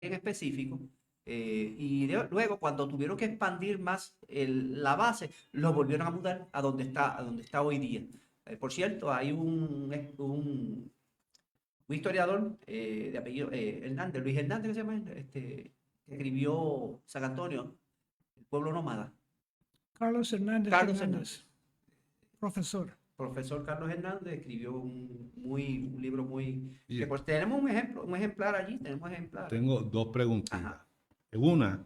en específico. Luego, cuando tuvieron que expandir más la base, lo volvieron a mudar a donde está hoy día. Por cierto, hay un historiador de apellido Hernández, Luis Hernández, que se llama, que escribió San Antonio, el pueblo nómada. Carlos Hernández Carlos Hernández, Hernández. profesor. Profesor Carlos Hernández escribió un libro muy... Y que pues tenemos un ejemplar allí, tenemos ejemplares. tengo dos preguntitas. Ajá. Una,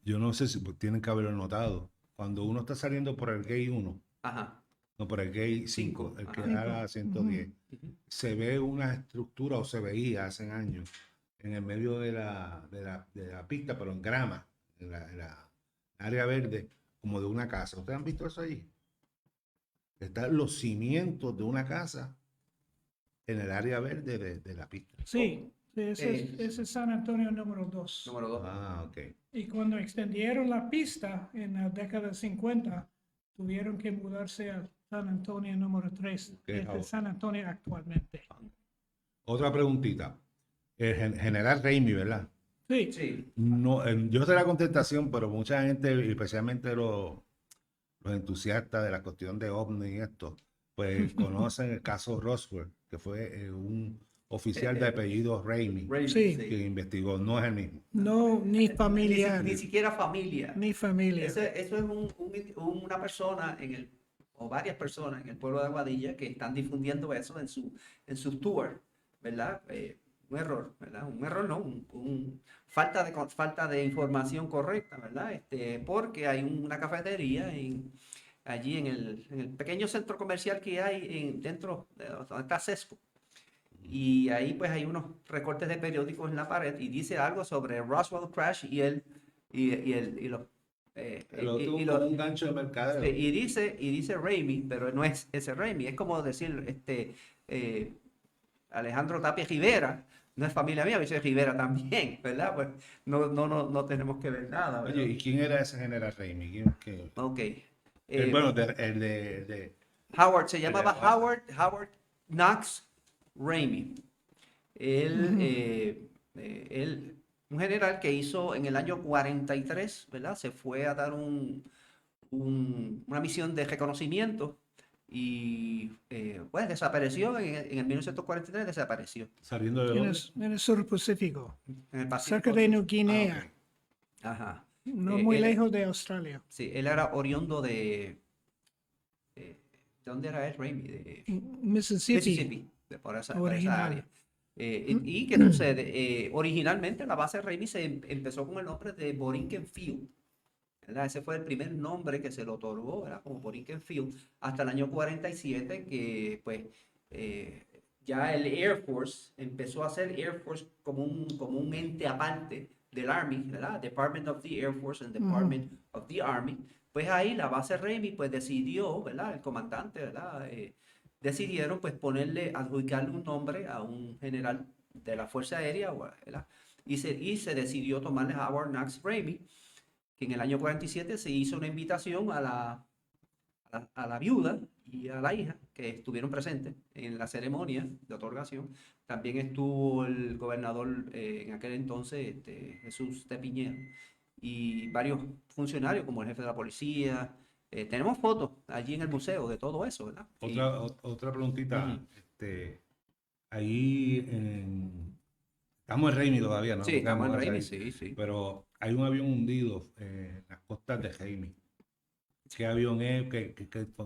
yo no sé si pues, tienen que haberlo notado. Cuando uno está saliendo por el gate 1, Ajá. no por el gate 5, Cinco, el que ajá. da la 110, Ujú. se ve una estructura, o se veía hace años, en el medio de la pista, pero en grama, en la área verde, como de una casa. ¿Ustedes han visto eso ahí? Están los cimientos de una casa en el área verde de la pista. Sí, ese es San Antonio número 2. Número 2. Ah, ok. Y cuando extendieron la pista en la década 50, tuvieron que mudarse a San Antonio número 3. Ok, Este es San Antonio actualmente. Otra preguntita. El general Raimi, ¿verdad? Sí, Sí. No, yo sé la contestación, pero mucha gente, especialmente los entusiastas de la cuestión de OVNI y esto, pues conocen el caso Roswell, que fue un oficial de apellido Raimi Sí. que investigó. No es el mismo. no, ni familiar, Ni siquiera familia. ni familia. Eso es una persona o varias personas en el pueblo de Aguadilla que están difundiendo eso en sus tours, ¿verdad? Un error, ¿verdad? Un error no, falta de información correcta, ¿verdad? Porque hay una cafetería allí en el pequeño centro comercial que hay dentro de donde está Sesco. Y ahí pues hay unos recortes de periódicos en la pared y dice algo sobre Roswell Crash y los Como un gancho de mercadeo. y dice Raimi, pero no es ese Raimi, es como decir Alejandro Tapia Rivera, no es familia mía, dice Rivera también, ¿verdad? Pues no tenemos que ver nada, ¿verdad? Oye, ¿y quién era ese general Raimi? Ok. Bueno, el de Howard, se llamaba Howard. Howard Knox Raimi. Él, un general que hizo en el año 43, ¿verdad? Se fue a dar una misión de reconocimiento y pues desapareció en el 1943, desapareció ¿Saliendo de En dónde? el sur Pacífico, en el cerca Pacífico de Sur. New Guinea, Ah, ok. Ajá. no muy Él- lejos de Australia. Sí, él era oriundo ¿de dónde era él, Raimi? De Mississippi, por esa original. área. ¿Y qué sucede? Originalmente la base Raimi empezó con el nombre de Borinquen Field, ¿verdad? Ese fue el primer nombre que se le otorgó, ¿verdad? Como Borinquen Field, hasta el año 47 que pues ya el Air Force empezó a ser Air Force como un ente aparte del Army, ¿verdad? Department of the Air Force and Department of the Army. Pues ahí la base Raimi pues decidió, ¿verdad? El comandante, ¿verdad? Decidieron pues adjudicarle un nombre a un general de la Fuerza Aérea, ¿verdad? Y se decidió tomarle a Howard Knox Raimi, que en el año 47 se hizo una invitación a la viuda y a la hija que estuvieron presentes en la ceremonia de otorgación. También estuvo el gobernador en aquel entonces, Jesús de Piñero, y varios funcionarios como el jefe de la policía. Tenemos fotos allí en el museo de todo eso, ¿verdad? Otra preguntita. Ujú. Ahí estamos en Raimi todavía, ¿no? Sí, Porque estamos en vamos a Raimi, salir. sí, sí. Pero hay un avión hundido en las costas de Raimi. ¿Qué avión es?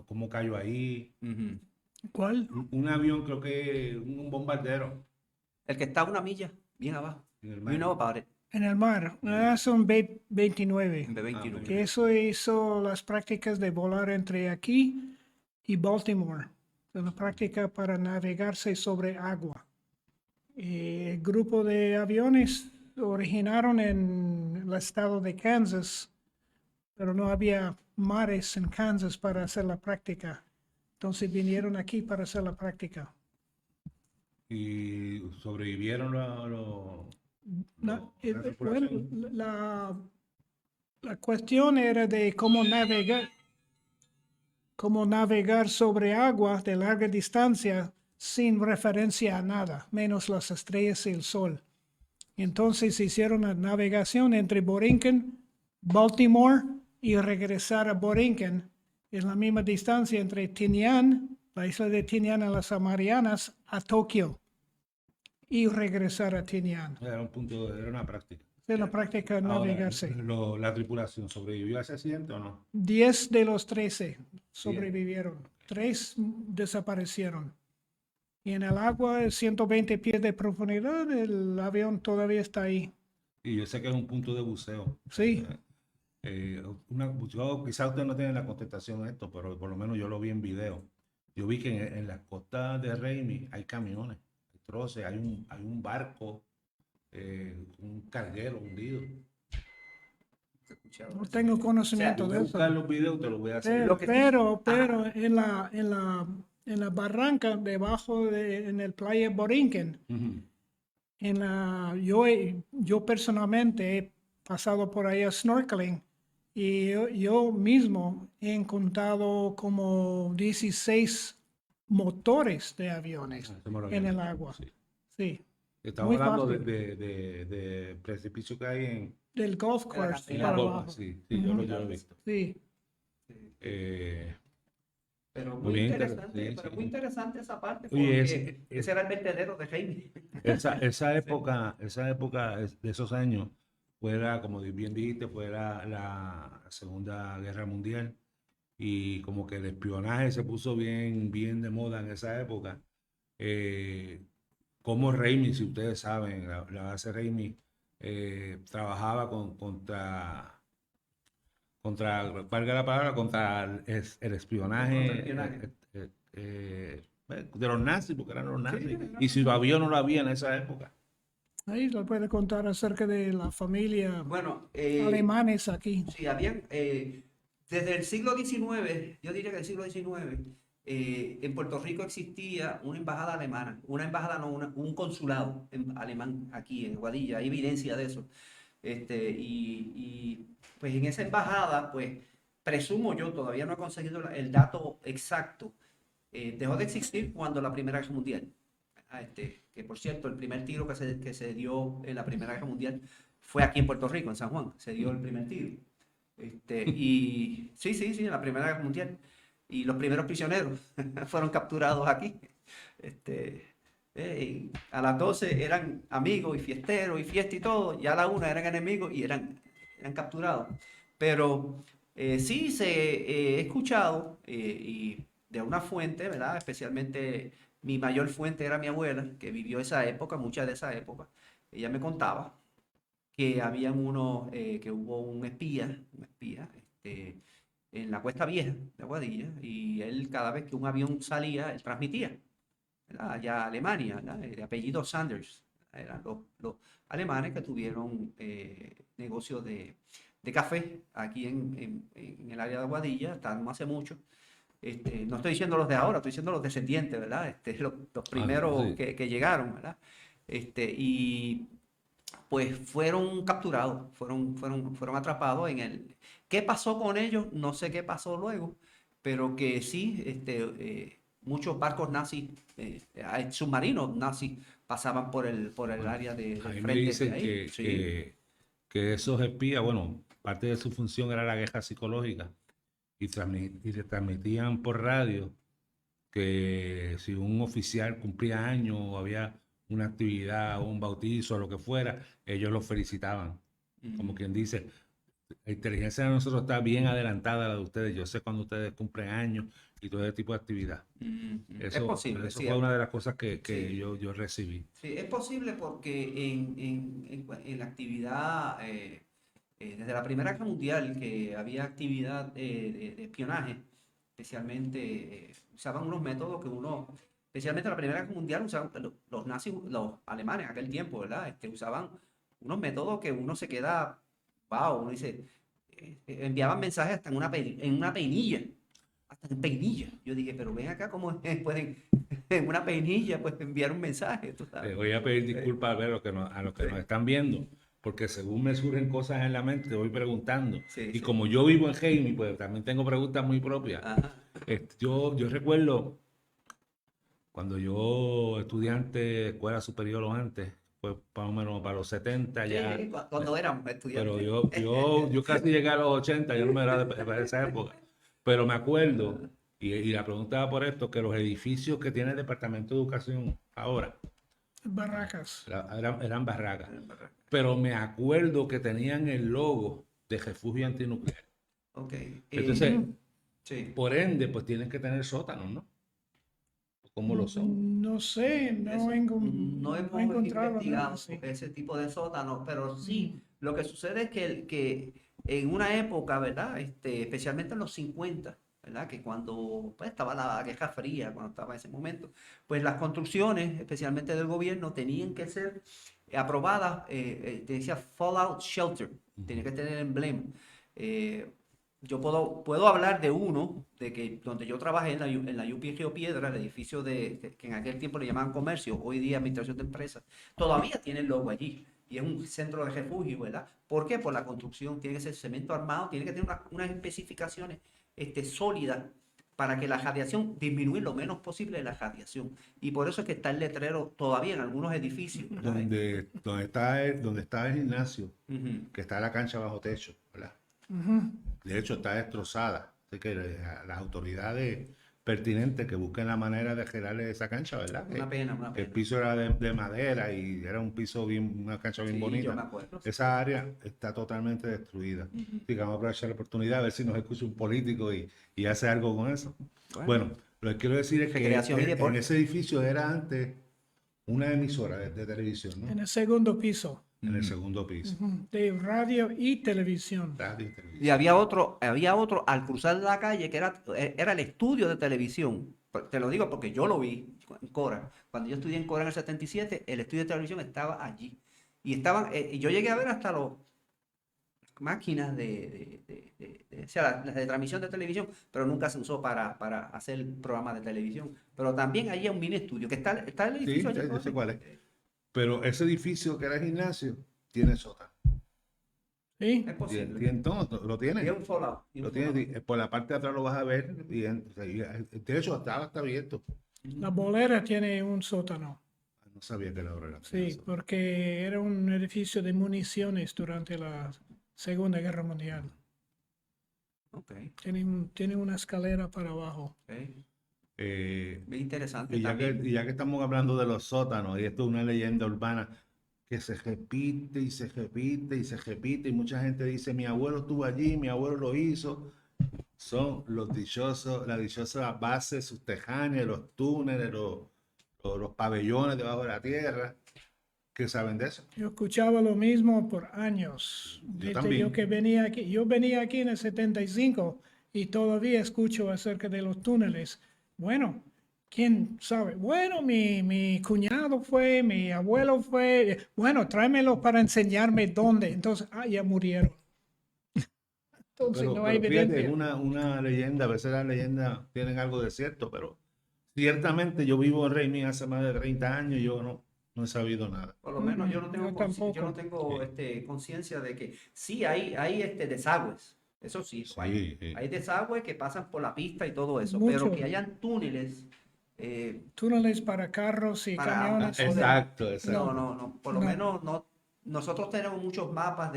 ¿Cómo cayó ahí? Ujú. ¿Cuál? Un avión, creo que un bombardero El que está a una milla, bien abajo. en el You mar. know about it. En el mar. Son B-29. En B-29. ok. Que eso hizo las prácticas de volar entre aquí y Baltimore. La práctica para navegarse sobre agua. El grupo de aviones originaron en el estado de Kansas, pero no había mares en Kansas para hacer la práctica. Entonces vinieron aquí para hacer la práctica. Y sobrevivieron La, la bueno, tripulación. la cuestión era de cómo navegar sobre agua de larga distancia sin referencia a nada, menos las estrellas y el sol. Entonces hicieron la navegación entre Borinquen, Baltimore y regresar a Borinquen. Es la misma distancia entre Tinian, la isla de Tinian a las Marianas, a Tokio y regresar a Tinian. Era un punto, era una práctica. Es la práctica de Ahora, navegarse. la tripulación sobrevivió a ese accidente o no? 10 de los 13 sobrevivieron. 3 desaparecieron. Y en el agua, 120 pies de profundidad, el avión todavía está ahí. Y yo sé que es un punto de buceo. Sí. Quizás ustedes no tienen la contestación a esto, pero por lo menos yo lo vi en video. Yo vi que en las costas de Raimi hay camiones, hay troces, hay un barco, un carguero hundido. Se escuchaba No eso. tengo conocimiento Voy de a buscar eso. los videos, te los voy a hacer. Lo que sí- Pero en la barranca, debajo en el playa Borinquen, Ujú. yo personalmente he pasado por ahí a snorkeling y yo mismo he encontrado como 16 motores de aviones Eso me lo en habían el dicho, agua. sí. Sí, Estamos Muy hablando fácil. de precipicio que hay del golf De la course en Sí, la para boca. abajo. Sí, sí, yo lo he visto. Sí, Eh, Pero Muy muy bien, interesante, sí, pero sí. muy interesante esa parte Oye, porque ese era el vertedero de Jaime. esa época de esos años, fuera, como bien dijiste, fue la Segunda Guerra Mundial y como que el espionaje se puso bien de moda en esa época. Como Raimi, si ustedes saben, la base Raimi trabajaba valga la palabra, contra el espionaje Contraespionaje. de los nazis, porque eran los nazis. eran Y si lo había o no lo había en esa época. ahí le puede contar acerca de la familia Bueno, alemanes aquí. sí, habían, desde el siglo XIX, yo diría que el siglo XIX, en Puerto Rico existía una embajada alemana, una embajada, no, un consulado alemán aquí en Guadilla, hay evidencia de eso. Pues en esa embajada, pues presumo yo, todavía no he conseguido el dato exacto, dejó de existir cuando la Primera Guerra Mundial. Que por cierto, el primer tiro que se dio en la Primera Guerra Mundial fue aquí en Puerto Rico, en San Juan, se dio el primer tiro. Sí, en la Primera Guerra Mundial. Y los primeros prisioneros fueron capturados aquí. A las 12 eran amigos y fiesteros y fiesta y todo, y a la 1 eran enemigos y eran capturados. Pero sí he escuchado y de una fuente, ¿verdad? Especialmente mi mayor fuente era mi abuela, que vivió esa época, mucha de esa época. Ella me contaba que que hubo un espía, en la Cuesta Vieja de Aguadilla, y él cada vez que un avión salía, él transmitía, ¿verdad? Allá a Alemania, ¿verdad? De apellido Sanders, eran los alemanes que tuvieron negocio de café aquí en el área de Aguadilla, hasta no hace mucho. No estoy diciendo los de ahora, estoy diciendo los descendientes, ¿verdad? Los primeros sí. que llegaron, ¿verdad? Y pues fueron capturados, fueron atrapados en el... ¿Qué pasó con ellos? No sé qué pasó luego, pero que sí, muchos barcos nazis, submarinos nazis, pasaban por el área del Ahí me frente de dicen ahí. Sí. que esos espías, bueno, parte de su función era la guerra psicológica y le transmitían por radio que si un oficial cumplía años o había una actividad o un bautizo o lo que fuera, ellos lo felicitaban. Como quien dice, la inteligencia de nosotros está bien adelantada a la de ustedes. Yo sé cuando ustedes cumplen años y todo ese tipo de actividad. Es posible, Eso sí. fue una de las cosas que Sí. yo recibí. Sí, es posible porque en la actividad, desde la Primera Guerra Mundial, que había actividad de espionaje, especialmente usaban unos métodos que especialmente en la Primera Guerra Mundial, usaban los nazis, los alemanes en aquel tiempo, ¿verdad? Usaban unos métodos que uno se queda, wow, uno dice, enviaban mensajes hasta en una peinilla, hasta en peinilla. Yo dije, pero ven acá, ¿cómo pueden en una peinilla pues enviar un mensaje? ¿Tú sabes? Les voy a pedir disculpas a los que nos están viendo, porque según me surgen cosas en la mente, te voy preguntando. Sí, Y sí. como yo vivo en Jaime, pues también tengo preguntas muy propias. Ajá. Yo recuerdo cuando yo estudiante de escuela superior o antes, pues más o menos para los 70 ya. Sí, cuando éramos Pero estudiantes. yo casi llegué a los 80, yo no me era de esa época. Pero me acuerdo, y la pregunta va por esto, que los edificios que tiene el Departamento de Educación ahora Barracas. eran barracas. Pero me acuerdo que tenían el logo de refugio antinuclear. Ok. Entonces, sí. por ende, pues tienen que tener sótanos, ¿no? ¿Cómo lo son? No sé, no Eso, he, no he hemos encontrado nada investigado así. ese tipo de sótanos, pero sí, lo que sucede es que en una época, ¿verdad? Especialmente en los 50, ¿verdad? Que cuando pues, estaba la Guerra Fría, cuando estaba ese momento, pues las construcciones, especialmente del gobierno, tenían que ser aprobadas, te decía Fallout Shelter, tenía que tener emblema. Eh, yo puedo hablar de uno, de que donde yo trabajé en la UPI Río Piedra, el edificio que en aquel tiempo le llamaban comercio, hoy día administración de empresas, todavía tiene el logo allí. Y es un centro de refugio, ¿verdad? ¿Por qué? Por la construcción. Tiene que ser cemento armado, tiene que tener unas especificaciones sólidas para que la radiación, disminuir lo menos posible la radiación. Y por eso es que está el letrero todavía en algunos edificios, ¿verdad? Donde está el gimnasio, Ujú. que está la cancha bajo techo, ¿verdad? De hecho, está destrozada. Así que las autoridades pertinentes que busquen la manera de arreglarle esa cancha, ¿verdad? Una pena, una El pena. piso era de madera y era un piso bien, una cancha bien Sí, yo bonita. me acuerdo. Sí. Esa área está totalmente destruida. Así que vamos a aprovechar la oportunidad a ver si nos escucha un político y hace algo con eso. Bueno, lo que quiero decir es que Recreación y en deporte. ese edificio era antes una emisora de televisión, En ¿no? el segundo piso, En el segundo piso. de radio y televisión. Radio y Y televisión. había otro al cruzar la calle que era el estudio de televisión. Te lo digo porque yo lo vi en Cora. Cuando yo estudié en Cora en el 77, el estudio de televisión estaba allí. Y y yo llegué a ver hasta los máquinas o sea, las de transmisión de televisión, pero nunca se usó para hacer programas de televisión. Pero también allí hay un mini estudio, que está el Sí, edificio allí yo sé cuál es. todavía. Pero ese edificio que era gimnasio tiene sótano. ¿Sí? Es posible. Lo Y tiene. es un fallout, y un Lo tiene. fallout. Por la parte de atrás lo vas a ver. De hecho, está abierto. La bolera tiene un sótano. No sabía que la obra era Sí, porque era un edificio de municiones durante la Segunda Guerra Mundial. Ok, Tiene una escalera para abajo. ok. Bien Interesante y también. ya que estamos hablando de los sótanos, y esto es una leyenda urbana que se repite y se repite y se repite, y mucha gente dice, mi abuelo estuvo allí, mi abuelo lo hizo. Son la dichosa base subterránea, los túneles, los pabellones debajo de la tierra. ¿Qué saben de eso? Yo escuchaba lo mismo por años. Yo Desde también. que venía aquí. Yo venía aquí en el 75 y todavía escucho acerca de los túneles. Bueno, ¿quién sabe? Bueno, mi cuñado fue, mi abuelo fue. Bueno, tráemelo para enseñarme dónde. Entonces, ya murieron. Entonces, no hay Pero fíjate, es evidencia. una leyenda, a veces las leyendas tienen algo de cierto, pero ciertamente yo vivo en Reimi hace más de 30 años y yo no he sabido nada. Por lo menos yo no Yo tengo, yo tampoco. no tengo conciencia de que sí hay desagües. Eso sí, Sí, hay desagües que pasan por la pista y todo eso, Mucho. pero que hayan túneles Túneles para carros y para camiones. autos. Exacto, No, exacto. no, por lo No. menos no. Nosotros tenemos muchos mapas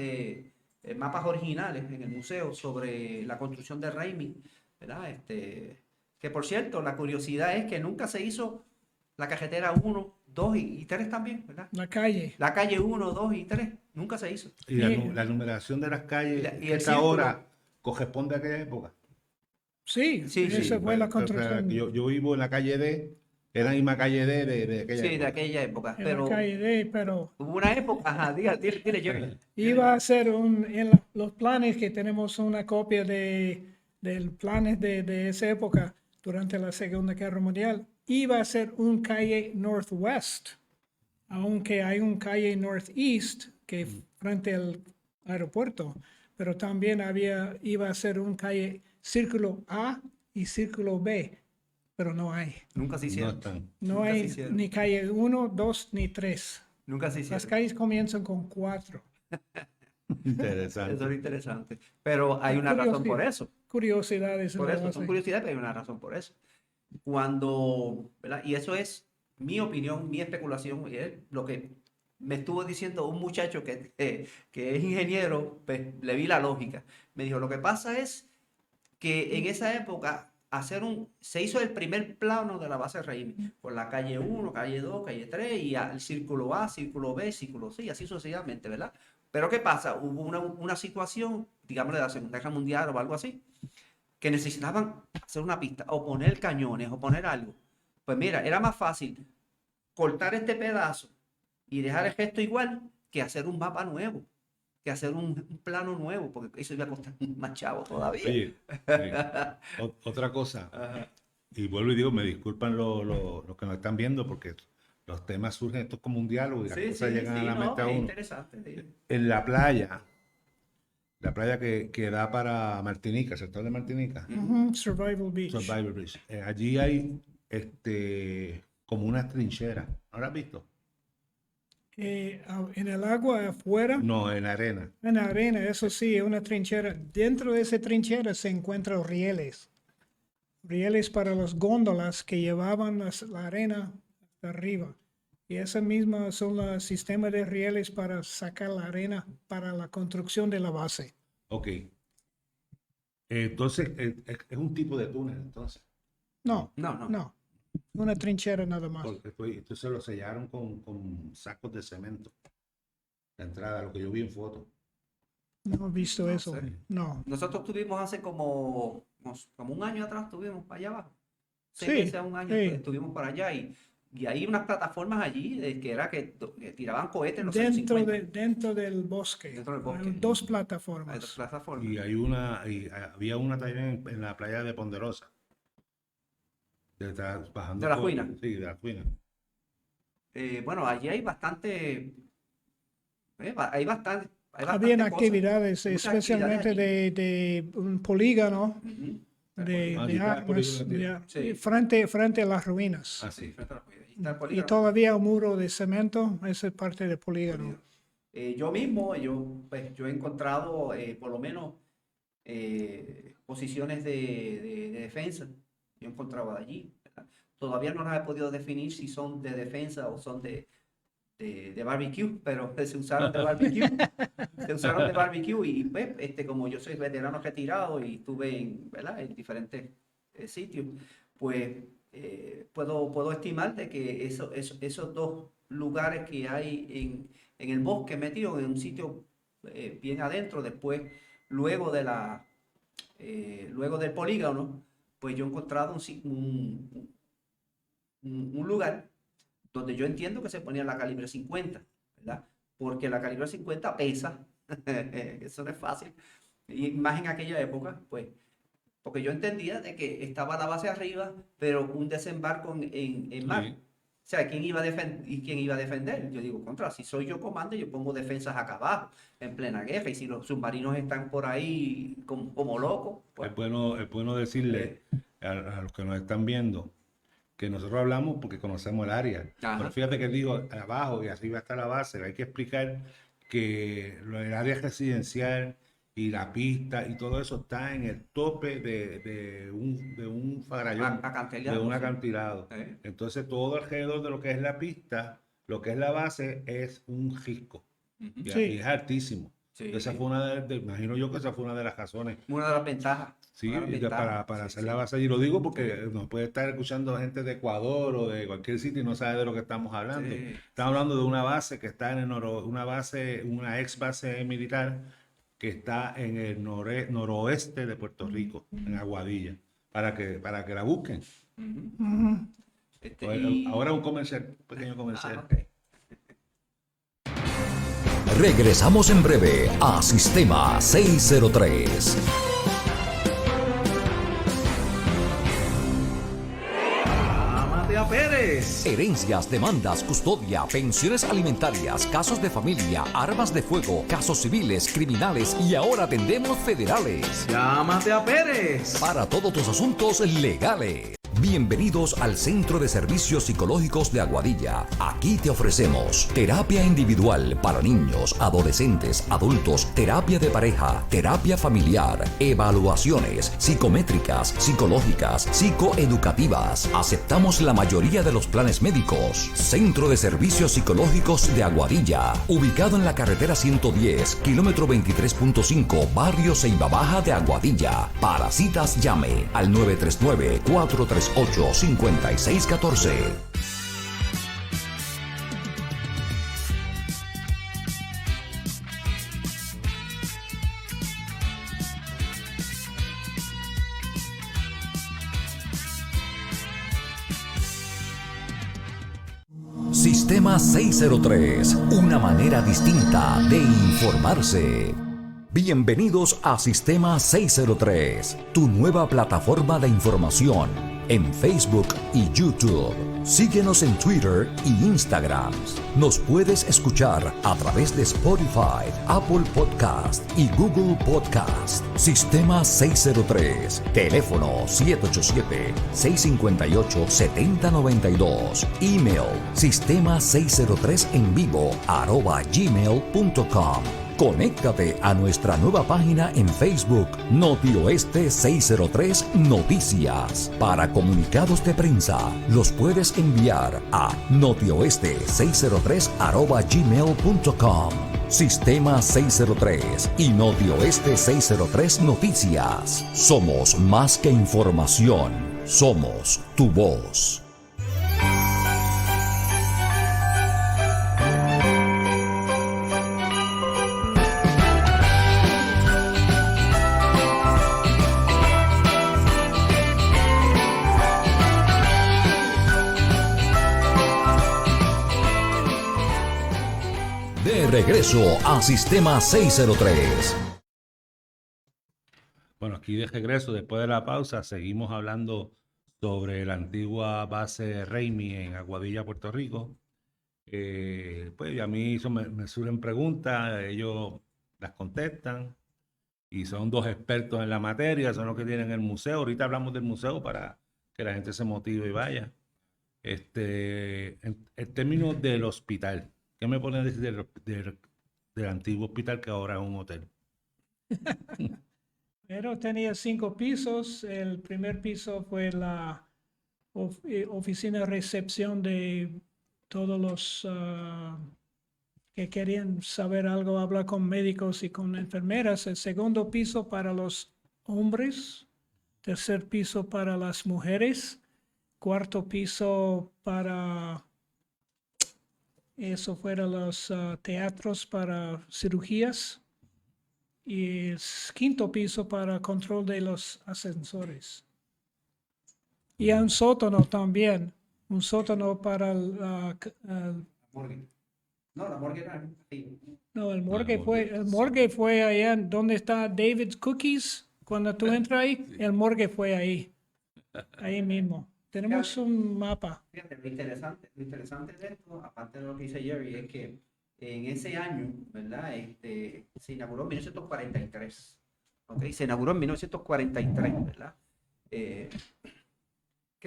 mapas originales en el museo sobre la construcción de Raimi, ¿verdad? Que por cierto, la curiosidad es que nunca se hizo la carretera 1, 2 y 3 también, ¿verdad? La calle. La calle 1, 2 y 3 nunca se hizo. Y la numeración de las calles Y que el está círculo. ahora corresponde a aquella época. Sí, Sí, sí. esa fue la O sea, construcción. yo vivo en la calle D, es la misma calle D de aquella Sí, de época. aquella época. En Pero la calle D, pero hubo una época, ajá, dile, Jerry. iba a ser los planes que tenemos una copia del planes de esa época durante la Segunda Guerra Mundial. Iba a ser un calle Northwest, aunque hay un calle Northeast que frente al aeropuerto, pero también iba a ser un calle Círculo A y Círculo B, pero no hay. Nunca se No hicieron. están. No Nunca se hay hicieron. ni calle 1, 2 ni 3. Nunca se Las hicieron. calles comienzan con 4. Interesante. Eso es interesante. Pero hay una razón por eso. Curiosidades. Por lo eso, son hacen. curiosidades, pero hay una razón por eso. ¿Verdad? Y eso es mi opinión, mi especulación, y es lo que me estuvo diciendo un muchacho que es ingeniero, pues le vi la lógica. Me dijo, lo que pasa es que en esa época se hizo el primer plano de la base Raimi, por la calle 1, calle 2, calle 3, y el círculo A, círculo B, círculo C, y así sucesivamente, ¿verdad? Pero ¿qué pasa? Hubo una situación, digamos, de la Segunda Guerra Mundial o algo así, que necesitaban hacer una pista, o poner cañones, o poner algo. Pues mira, era más fácil cortar este pedazo y dejar el gesto igual que hacer un mapa nuevo, que hacer un plano nuevo, porque eso iba a costar más chavo todavía. Oye, otra cosa, Ajá. y vuelvo y digo, me disculpan los que nos están viendo, porque los temas surgen, esto es como un diálogo y las Sí, cosas sí, llegan a sí, la no, mente a es uno. interesante. Sí. En la playa que da para Martinica, el sector de Martinica, Survival Beach. Survivor Beach, allí hay como unas trincheras. ¿No las has visto? En el agua afuera, No, en arena. en la arena, eso sí, es una trinchera. Dentro de esa trinchera se encuentran rieles. Rieles para las góndolas que llevaban la arena hasta arriba. Y esa misma son los sistemas de rieles para sacar la arena para la construcción de la base. Ok. Entonces, es un tipo de túnel, entonces. No, No. no. Una trinchera nada más. Porque entonces lo sellaron con sacos de cemento. La entrada, lo que yo vi en foto. No he visto No eso. sé. No. Nosotros tuvimos hace como un año atrás, estuvimos para allá abajo. 6 Sí, meses a un año sí. estuvimos por allá y hay unas plataformas allí que era que tiraban cohetes en los años Dentro 50. dentro del bosque. Dentro del bosque. Hay dos Hay plataformas. otras plataformas. Y había una también en la playa de Ponderosa. Bajando ¿De la Juina? Sí, de la Juina. Bueno, allí hay bastante. Hay bastante. Habían cosas. actividades, muchas especialmente actividades de un polígono Ujú. de Ah, sí, está el armas polígono, sí. frente a las ruinas. Ah, Sí, sí. frente a la Juina. Ahí está el Y polígono. todavía un muro de cemento, esa es parte del polígono. Yo mismo, yo he encontrado por lo menos posiciones de defensa. Yo he encontrado allí, ¿verdad? Todavía no las he podido definir si son de defensa o son de barbecue, pero se usaron de barbecue. Se usaron de barbecue y pues, como yo soy veterano retirado y estuve ¿verdad? En diferentes sitios, pues puedo estimar de que esos dos lugares que hay en el bosque metido en un sitio bien adentro, después, luego luego del polígono, pues yo he encontrado un lugar donde yo entiendo que se ponía la calibre 50, ¿verdad? Porque la calibre 50 pesa, eso no es fácil, y más en aquella época, pues, porque yo entendía de que estaba la base arriba, pero un desembarco en mar. Sí. O sea, ¿quién iba a defender? Yo digo, contra, si soy yo comando, yo pongo defensas acá abajo, en plena guerra, y si los submarinos están por ahí como locos, pues, Es bueno decirle a los que nos están viendo que nosotros hablamos porque conocemos el área. Ajá. Pero fíjate que digo, abajo y arriba está la base. Hay que explicar que el área residencial y la pista y todo eso está en el tope de un farallón, acantilado, de un sí. acantilado. Entonces todo alrededor de lo que es la pista, lo que es la base, es un risco. Ujú. Y Sí. es altísimo. Sí. Esa fue imagino yo que esa fue una de las razones. Una de las ventajas. Sí, una de las ventajas. para Sí, hacer sí. la base. Y lo digo porque nos puede estar escuchando gente de Ecuador o de cualquier sitio y no sabe de lo que estamos hablando. Sí. Estamos hablando de una base que está en una ex base militar que está en el noroeste de Puerto Rico, en Aguadilla, para que la busquen. Ujú. Ujú. Pues, ahora un pequeño comercial. Ok. Regresamos en breve a Sistema 603. Mateo Pérez. Herencias, demandas, custodia, pensiones alimentarias, casos de familia, armas de fuego, casos civiles, criminales y ahora atendemos federales. Llámate a Pérez. Para todos tus asuntos legales. Bienvenidos al Centro de Servicios Psicológicos de Aguadilla. Aquí te ofrecemos terapia individual para niños, adolescentes, adultos, terapia de pareja, terapia familiar, evaluaciones psicométricas, psicológicas, psicoeducativas. Aceptamos la mayoría de los planes médicos. Centro de Servicios Psicológicos de Aguadilla, ubicado en la carretera 110, kilómetro 23.5, barrio Ceiba Baja de Aguadilla. Para citas llame al 939-438-5614. Sistema 603, una manera distinta de informarse. Bienvenidos a Sistema 603, tu nueva plataforma de información en Facebook y YouTube. Síguenos en Twitter y Instagram. Nos puedes escuchar a través de Spotify, Apple Podcast y Google Podcast. Sistema 603, teléfono 787-658-7092. Email sistema603envivo@gmail.com. Conéctate a nuestra nueva página en Facebook, Notioeste 603 Noticias. Para comunicados de prensa, los puedes enviar a notioeste603@gmail.com. Sistema 603 y Notioeste 603 Noticias. Somos más que información, somos tu voz. De regreso a Sistema 603. Bueno, aquí de regreso, después de la pausa, seguimos hablando sobre la antigua base Raimi en Aguadilla, Puerto Rico. Pues a mí me surgen preguntas, ellos las contestan y son dos expertos en la materia, son los que tienen el museo. Ahorita hablamos del museo para que la gente se motive y vaya. En términos del hospital, ¿qué me pueden decir del antiguo hospital que ahora es un hotel? Pero tenía 5 pisos. El primer piso fue la oficina de recepción de todos los que querían saber algo, hablar con médicos y con enfermeras. El segundo piso para los hombres. Tercer piso para las mujeres. Cuarto piso para... Eso fueron los teatros para cirugías. Y el quinto piso para control de los ascensores. Y un sótano también. Un sótano para Morgue. No, la morgue era ahí. no, el morgue. morgue fue allá donde está David's Cookies. Cuando tú entras ahí, el morgue fue ahí. Ahí mismo. Tenemos un mapa. Fíjate, lo interesante de esto, aparte de lo que dice Jerry, es que en ese año, ¿verdad? Se inauguró en 1943. ¿Ok? Se inauguró en 1943, ¿verdad? ¿Qué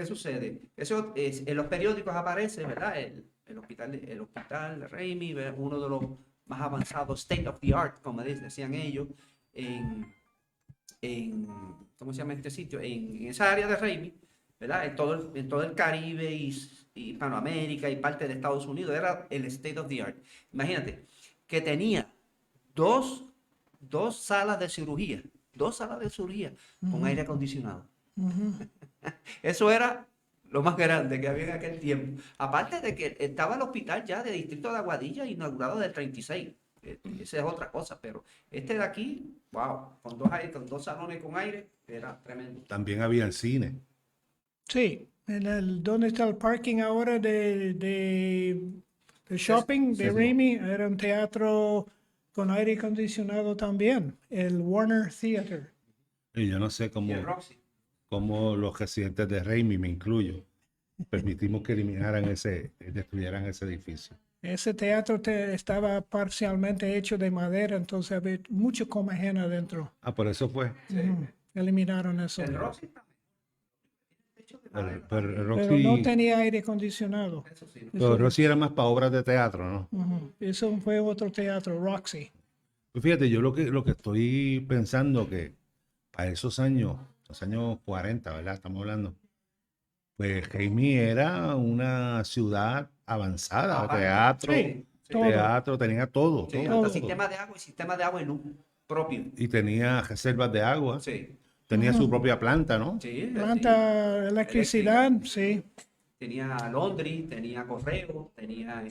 sucede? Eso es, en los periódicos aparece, ¿verdad? El hospital Raimi, ¿verdad? Uno de los más avanzados, state of the art, como decían ellos, ¿cómo se llama este sitio? En esa área de Raimi, ¿verdad? En todo el Caribe y Hispanoamérica y parte de Estados Unidos, era el state of the art. Imagínate que tenía dos salas de cirugía con aire acondicionado. Eso era lo más grande que había en aquel tiempo. Aparte de que estaba el hospital ya de Distrito de Aguadilla inaugurado del 36. Esa es otra cosa, pero este de aquí, wow, con dos salones con aire, era tremendo. También había el cine. Sí, donde está el parking ahora de shopping de Raimi, era un teatro con aire acondicionado también, el Warner Theater. Y yo no sé Y el Roxy. cómo los residentes de Raimi, me incluyo, permitimos que destruyeran ese edificio. Ese teatro estaba parcialmente hecho de madera, entonces había mucho comején adentro. Ah, por eso fue. Eliminaron eso. El Roxy también. Techo de Pero pero Roxy, no tenía aire acondicionado. Eso sí. pero Roxy era más para obras de teatro, ¿no? Ujú. Eso fue otro teatro, Roxy. Pues fíjate, yo lo que estoy pensando que para esos años, los años 40, ¿verdad? Estamos hablando. Pues Jaime era una ciudad avanzada, Aparte, teatro, Sí, sí, todo. teatro, tenía todo, sí, todo, hasta todo. sistema de agua y sistema de agua y luz propio. Y tenía reservas de agua, Sí, tenía su propia planta, ¿no? sí, Planta, electricidad, sí. tenía laundry, tenía correo, tenía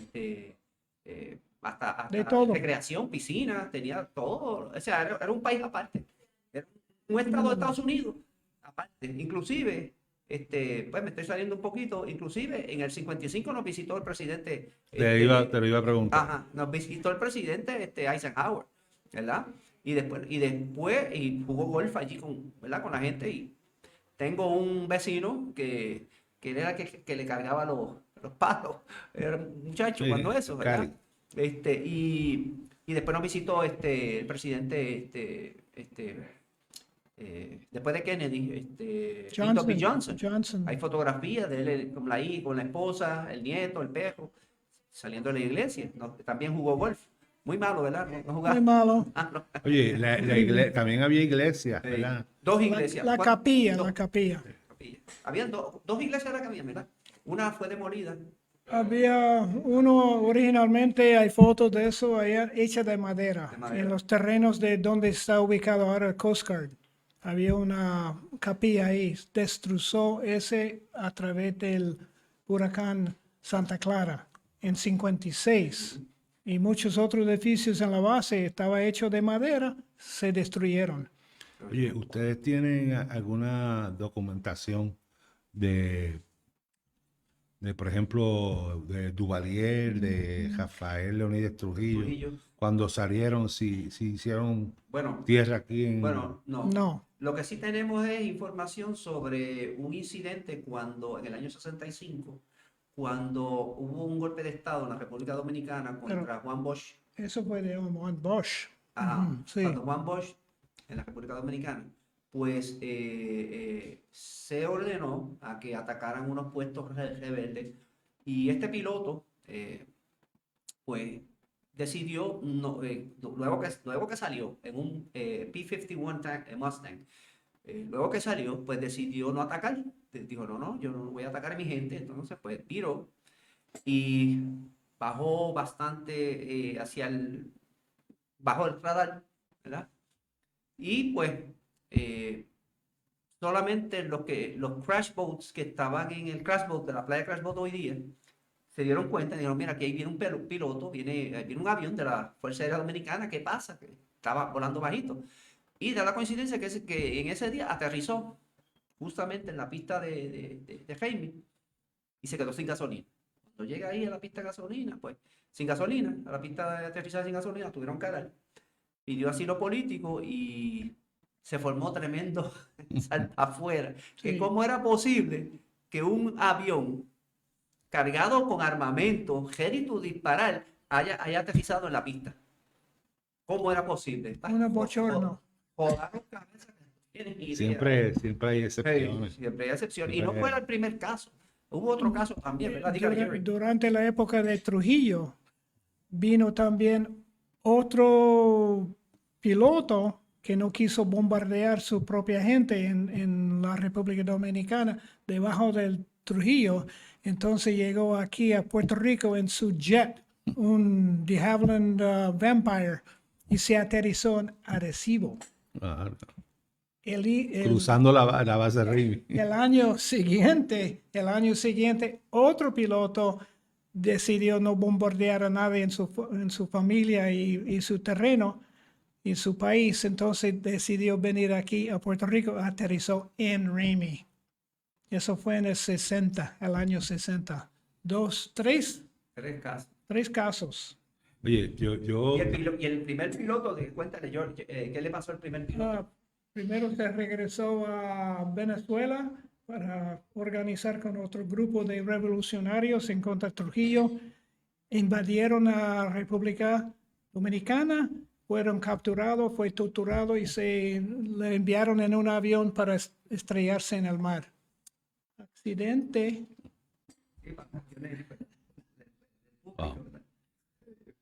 hasta De todo. recreación, piscina, tenía todo. O sea, era un país aparte. Era un estado de Estados Unidos aparte. Inclusive, pues me estoy saliendo un poquito, inclusive en el 55 nos visitó el presidente. Te lo iba a preguntar. Ajá, nos visitó el presidente Eisenhower, ¿verdad? Y jugó golf allí ¿verdad? Con la gente. Y tengo un vecino que era que le cargaba los palos. Era un muchacho Sí, cuando eso, ¿verdad? Cali. Y después nos visitó el presidente, después de Kennedy, Lyndon B. Johnson. Hay fotografías de él con la esposa, el nieto, el perro, saliendo de la iglesia. ¿No? También jugó golf. Muy malo, ¿verdad? No jugaba. Muy malo. Ah, no. Oye, también había iglesias, ¿verdad? Dos iglesias. La ¿Cuántas? capilla, Dos. la capilla. Habían dos iglesias era que había, ¿verdad? Una fue demolida. Había uno, originalmente hay fotos de eso allá hecha de madera, De madera. en los terrenos de donde está ubicado ahora el Coast Guard. Había una capilla ahí, destruyó ese a través del huracán Santa Clara en 56. Y muchos otros edificios en la base estaba hecho de madera, se destruyeron. Oye, ¿ustedes tienen alguna documentación de, por ejemplo, de Duvalier, de Rafael Leónides Trujillo, Trujillo. cuando salieron, si hicieron Bueno, tierra aquí en... bueno, no. No, Lo que sí tenemos es información sobre un incidente en el año 65, cuando hubo un golpe de Estado en la República Dominicana contra Juan Bosch. eso fue de Juan Bosch. Ajá, Ujú, sí. cuando Juan Bosch en la República Dominicana, pues se ordenó a que atacaran unos puestos rebeldes y este piloto, pues decidió, luego que salió en un P-51 Mustang, luego que salió, pues decidió no atacar. Dijo, no, yo no voy a atacar a mi gente. Entonces, pues viró y bajó bastante bajo el radar, ¿verdad? Y pues solamente los crash boats que estaban en el crash boat de la playa de Crash Boat hoy día se dieron cuenta y dijeron, mira, aquí viene un piloto, viene un avión de la Fuerza Aérea Dominicana, ¿qué pasa? Que estaba volando bajito. Y da la coincidencia que en ese día aterrizó justamente en la pista de Jaime y se quedó sin gasolina. Cuando llega ahí a la pista de gasolina, pues sin gasolina, a la pista de aterrizaje sin gasolina, tuvieron que dar. Pidió asilo político y se formó tremendo salta afuera. Que Sí. cómo era posible que un avión cargado con armamento, ready to disparar, haya aterrizado en la pista. ¿Cómo era posible? Un bochorno. Jodaron cabeza que no tienen idea. Siempre hay excepciones. Siempre hay excepciones. Y no Siempre fue hay. el primer caso. Hubo otro caso también, ¿verdad? Dígame, Jerry. Durante la época de Trujillo vino también otro piloto que no quiso bombardear su propia gente en la República Dominicana debajo del Trujillo. Entonces llegó aquí a Puerto Rico en su jet, un de Havilland Vampire, y se aterrizó en Arecibo. Ah, El- cruzando la base Rimi. el año siguiente, otro piloto decidió no bombardear a nadie en su familia y su terreno y su país. Entonces decidió venir aquí a Puerto Rico, aterrizó en Ramey. Eso fue en el año 60. Tres casos. 3 casos. Oye, yo Y el primer piloto, cuéntale, George, ¿qué le pasó al primer piloto? Primero se regresó a Venezuela para organizar con otro grupo de revolucionarios en contra de Trujillo. Invadieron la República Dominicana, fueron capturados, fue torturado y se le enviaron en un avión para estrellarse en el mar. accidente. Sí, para cuestiones del Wow. público,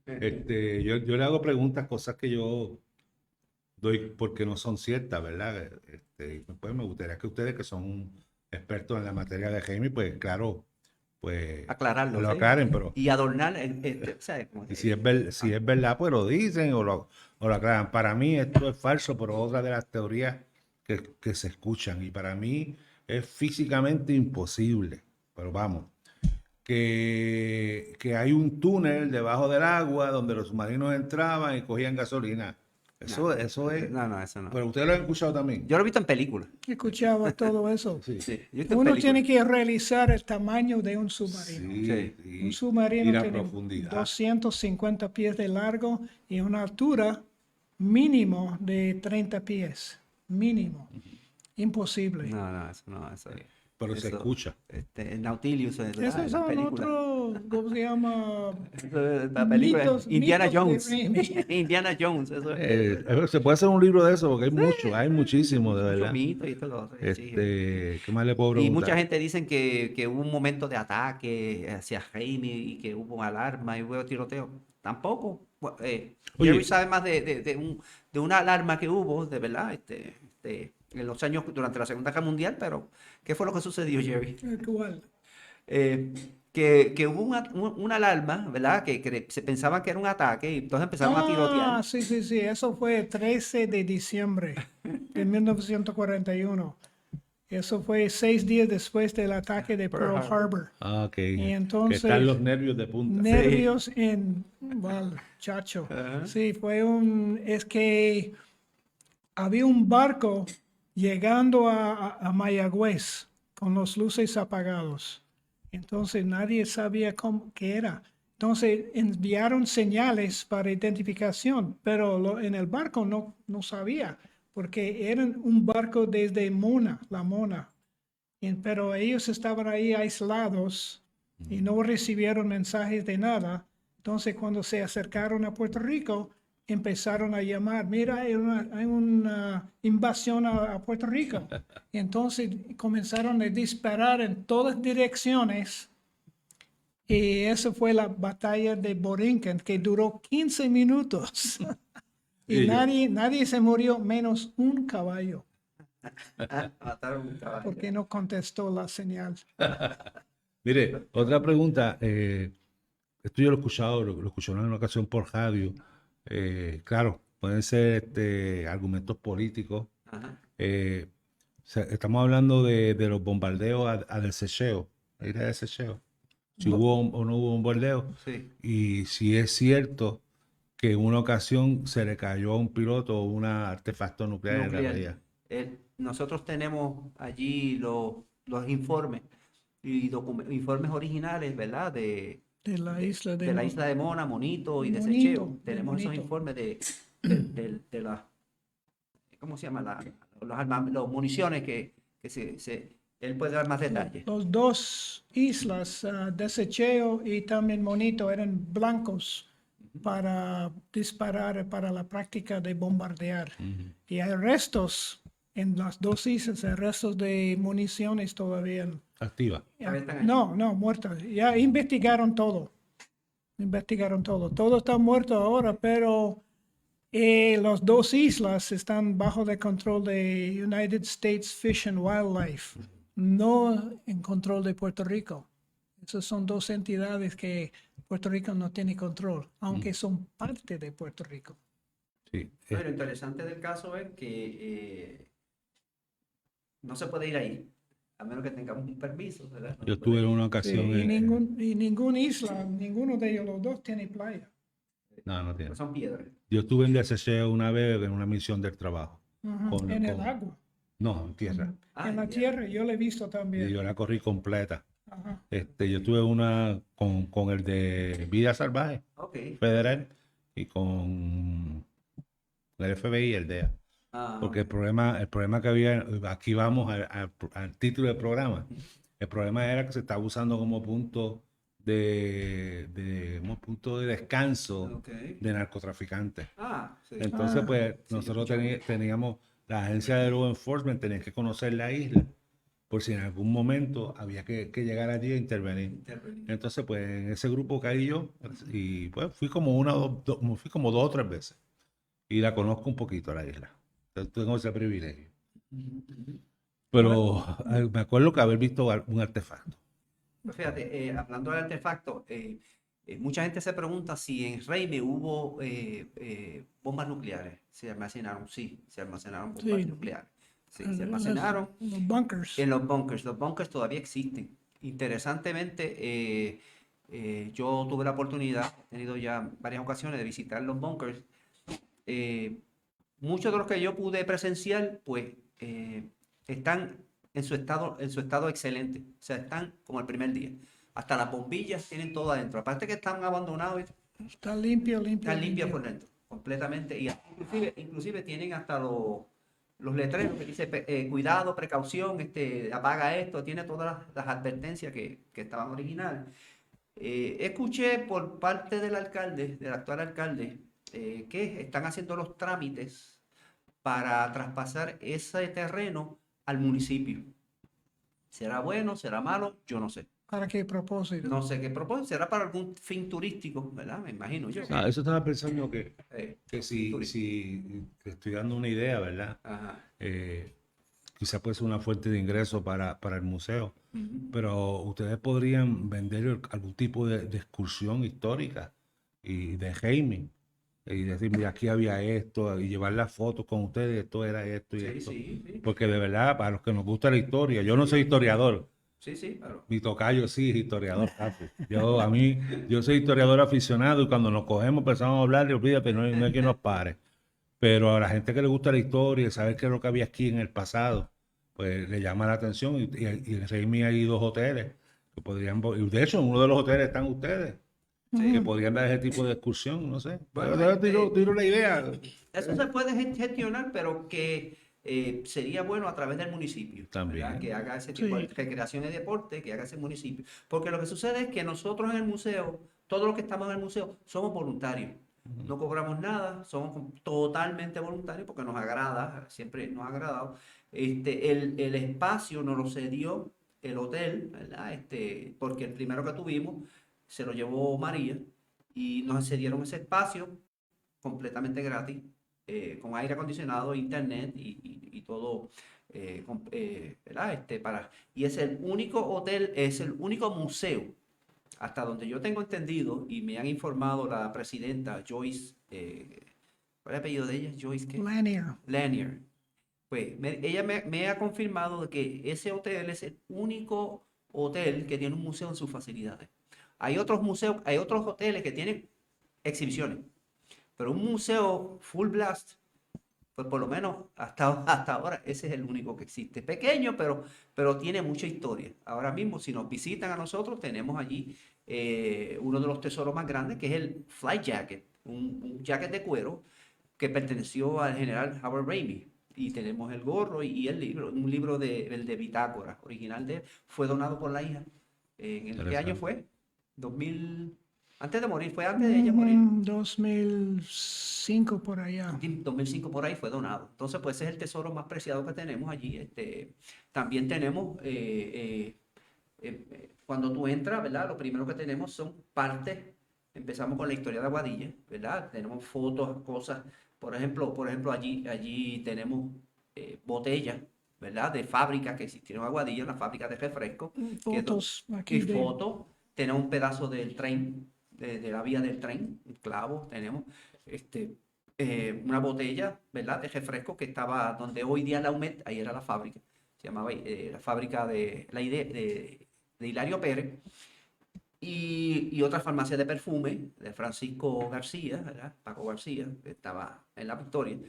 ¿verdad? Yo le hago preguntas, cosas que yo doy porque no son ciertas, ¿verdad? Pues me gustaría que ustedes, que son expertos en la materia de Jaime, pues claro, pues Aclararlo, lo ¿sí? aclaren, pero Y adornar, o sea, como y que- si es verdad, pues lo dicen o lo aclaran. Para mí esto es falso, pero otra de las teorías que se escuchan, y para mí es físicamente imposible, pero vamos, que hay un túnel debajo del agua donde los submarinos entraban y cogían gasolina. Eso es, No, eso no. pero ustedes lo han escuchado también. Yo lo he visto en películas. Escuchaba todo eso. Sí, Sí, yo he visto en Uno películas. tiene que realizar el tamaño de un submarino. sí, Un y submarino la tiene profundidad. 250 pies de largo y una altura mínimo de 30 pies. Mínimo. Imposible. No, eso no, eso. Pero se eso, escucha. El Nautilus, ¿verdad? En Esos las son películas. otros, ¿cómo se llama? Eso es la película Mitos- Indiana mitos de Jones. Raimi. Indiana Jones, eso es. Se puede hacer un libro de eso porque hay mucho, hay muchísimo, de Mucho verdad. mito y todo. Sí. ¿Qué más le puedo Y preguntar? mucha gente dicen que hubo un momento de ataque hacia Jaime y que hubo alarma y hubo tiroteo. Tampoco. Oye. Jerry sabe más de una alarma que hubo, de verdad, en los años durante la Segunda Guerra Mundial, pero ¿qué fue lo que sucedió, Jerry? ¿Cuál? Que hubo una alarma, ¿verdad? Que se pensaba que era un ataque y entonces empezaron a tirotear. Sí. Eso fue el 13 de diciembre de 1941. Eso fue 6 días después del ataque de Pearl Harbor. Ah, ok. Y entonces- que están los nervios de punta. Nervios en... Well, chacho. Sí, es que había un barco llegando a Mayagüez con las luces apagadas. Entonces nadie sabía qué era. Entonces enviaron señales para identificación, pero en el barco no sabía, porque era un barco desde la Mona. Pero ellos estaban ahí aislados y no recibieron mensajes de nada. Entonces cuando se acercaron a Puerto Rico, empezaron a llamar, mira, hay una invasión a Puerto Rico. Y entonces comenzaron a disparar en todas direcciones. Y esa fue la batalla de Borinquen, que duró 15 minutos. Y Y yo- nadie se murió, menos un caballo, Mataron un caballo. porque no contestó la señal. Mire, otra pregunta. Esto yo lo he escuchado, lo escuché en una ocasión por radio. Claro, pueden ser argumentos políticos. Ajá. Estamos hablando de los bombardeos a Desecheo, a isla de Desecheo. Si hubo o no hubo bombardeo. Sí. Y si es cierto que en una ocasión se le cayó a un piloto un artefacto nuclear en la Nuclear. bahía. Nosotros tenemos allí los informes y informes originales, ¿verdad? De la isla de la isla de Mona, Monito y de Monito, Secheo. de Tenemos esos Monito. informes de las, ¿cómo se llama? Los municiones que él puede dar más detalles. Los dos islas, Desecheo y también Monito, eran blancos para disparar, para la práctica de bombardear. Y hay restos en las dos islas, hay restos de municiones todavía. Activa. Todavía están ahí. No, muertos. Ya investigaron todo. Todo está muerto ahora, pero las dos islas están bajo el control de United States Fish and Wildlife, no en control de Puerto Rico. Esas son dos entidades que Puerto Rico no tiene control, aunque son parte de Puerto Rico. Sí. No, y lo interesante del caso es que no se puede ir ahí, a menos que tengamos un permiso, ¿verdad? No Yo se estuve puede en ir. una Sí, ocasión. y ninguna isla, ninguno de ellos, los dos, tiene playa. No tiene. Son piedras. Yo estuve en Desecheo una vez en una misión del trabajo. Ujú, en el con- agua, No, en tierra. Ah, en la ya. tierra, yo lo he visto Y también. yo la corrí completa. Ajá. Yo tuve una con el de Vida Salvaje Ok. Federal y con el FBI y el DEA. Ah, Porque el problema que había, aquí vamos al título del programa. El problema era que se estaba usando como punto como punto de descanso ok. de narcotraficantes. Ah, sí. Entonces, pues, sí, nosotros escuché. teníamos, la agencia de law enforcement tenía que conocer la isla por si en algún momento había que llegar allí a intervenir. Intervenir. Entonces, pues en ese grupo caí yo y pues fui como fui como 2 o 3 veces y la conozco un poquito la isla. Entonces, tengo ese privilegio. Ujú, ujú. Pero me acuerdo que haber visto un artefacto. Pues fíjate, hablando del artefacto, mucha gente se pregunta si en Reimi hubo bombas nucleares. Se almacenaron, sí, se almacenaron bombas Sí. nucleares. Sí, se Los almacenaron bunkers. en los bunkers. Los bunkers todavía existen. Interesantemente, yo tuve la oportunidad, he tenido ya varias ocasiones de visitar los bunkers. Eh, Muchos de los que yo pude presenciar, pues, están en su estado excelente. O sea, están como el primer día. Hasta las bombillas tienen todo adentro. Aparte que están abandonados, Está limpio, limpio, están limpias limpio. por dentro, completamente. Y inclusive tienen hasta los letreros que dice cuidado, precaución, apaga esto, tiene todas las advertencias que estaban originales. Escuché por parte del alcalde, del actual alcalde, que están haciendo los trámites para traspasar ese terreno al municipio. ¿Será bueno? ¿Será malo? Yo no sé. ¿Para qué propósito? No sé qué propósito. ¿Será para algún fin turístico? ¿Verdad? Me imagino yo. Ah, eso estaba pensando que Fin si, turístico. si te estoy dando una idea, ¿verdad? Ajá. Quizá puede ser una fuente de ingreso para el museo, Ujú. pero ustedes podrían vender algún tipo de excursión histórica y de gaming y decir, mira, aquí había esto y llevar las fotos con ustedes, esto era esto y Sí, esto. sí, sí. Porque de verdad, para los que nos gusta la historia, yo no soy historiador, Sí, sí, claro. mi tocayo sí es historiador, papi. Yo soy historiador aficionado y cuando nos cogemos empezamos a hablar y olvídate, no hay quien nos pare. Pero a la gente que le gusta la historia, saber qué es lo que había aquí en el pasado, pues le llama la atención. Y en Reimi hay 2 hoteles que podrían, y de hecho en uno de los hoteles están ustedes, que podrían dar ese tipo de excursión, no sé. Bueno, Yo tiro la idea. eso se puede gestionar, pero que sería bueno a través del municipio, ¿verdad? También. Que haga ese tipo de Sí. recreación y deporte, que haga ese municipio. Porque lo que sucede es que nosotros en el museo, todos los que estamos en el museo, somos voluntarios. No cobramos nada, somos totalmente voluntarios porque nos agrada, siempre nos ha agradado. El espacio nos lo cedió el hotel, ¿verdad? Porque el primero que tuvimos se lo llevó María y nos cedieron ese espacio completamente gratis, con aire acondicionado, internet y todo, ¿verdad? Y es el único hotel, es el único museo, hasta donde yo tengo entendido, y me han informado la presidenta Joyce, ¿cuál es el apellido de ella? Joyce, ¿qué? Lanier. Lanier. Pues ella me ha confirmado de que ese hotel es el único hotel que tiene un museo en sus facilidades. Hay otros museos, hay otros hoteles que tienen exhibiciones, pero un museo full blast, pues por lo menos hasta ahora ese es el único que existe. Pequeño, pero tiene mucha historia. Ahora mismo, si nos visitan a nosotros, tenemos allí uno de los tesoros más grandes, que es el Flight Jacket, un jacket de cuero que perteneció al general Howard Ramey. Y tenemos el gorro y el libro, un libro el de bitácora, original de él, fue donado por la hija. ¿Qué año fue? 2000, antes de morir, fue antes de ella morir. 2005 por allá. 2005 por ahí fue donado. Entonces, pues ese es el tesoro más preciado que tenemos allí. También tenemos, cuando tú entras, ¿verdad? Lo primero que tenemos son partes. Empezamos con la historia de Aguadilla, ¿verdad? Tenemos fotos, cosas. Por ejemplo, allí tenemos botellas, ¿verdad? De fábricas que existieron en Aguadilla, las fábricas de refresco. Fotos Y aquí de fotos. Tenemos un pedazo del tren, de la vía del tren, un clavo. Tenemos una botella, ¿verdad? De refresco que estaba donde hoy día la UMED, ahí era la fábrica. Se llamaba la fábrica de Hilario Pérez. Y otra farmacia de perfume de Francisco García, ¿verdad? Paco García, que estaba en La Victoria.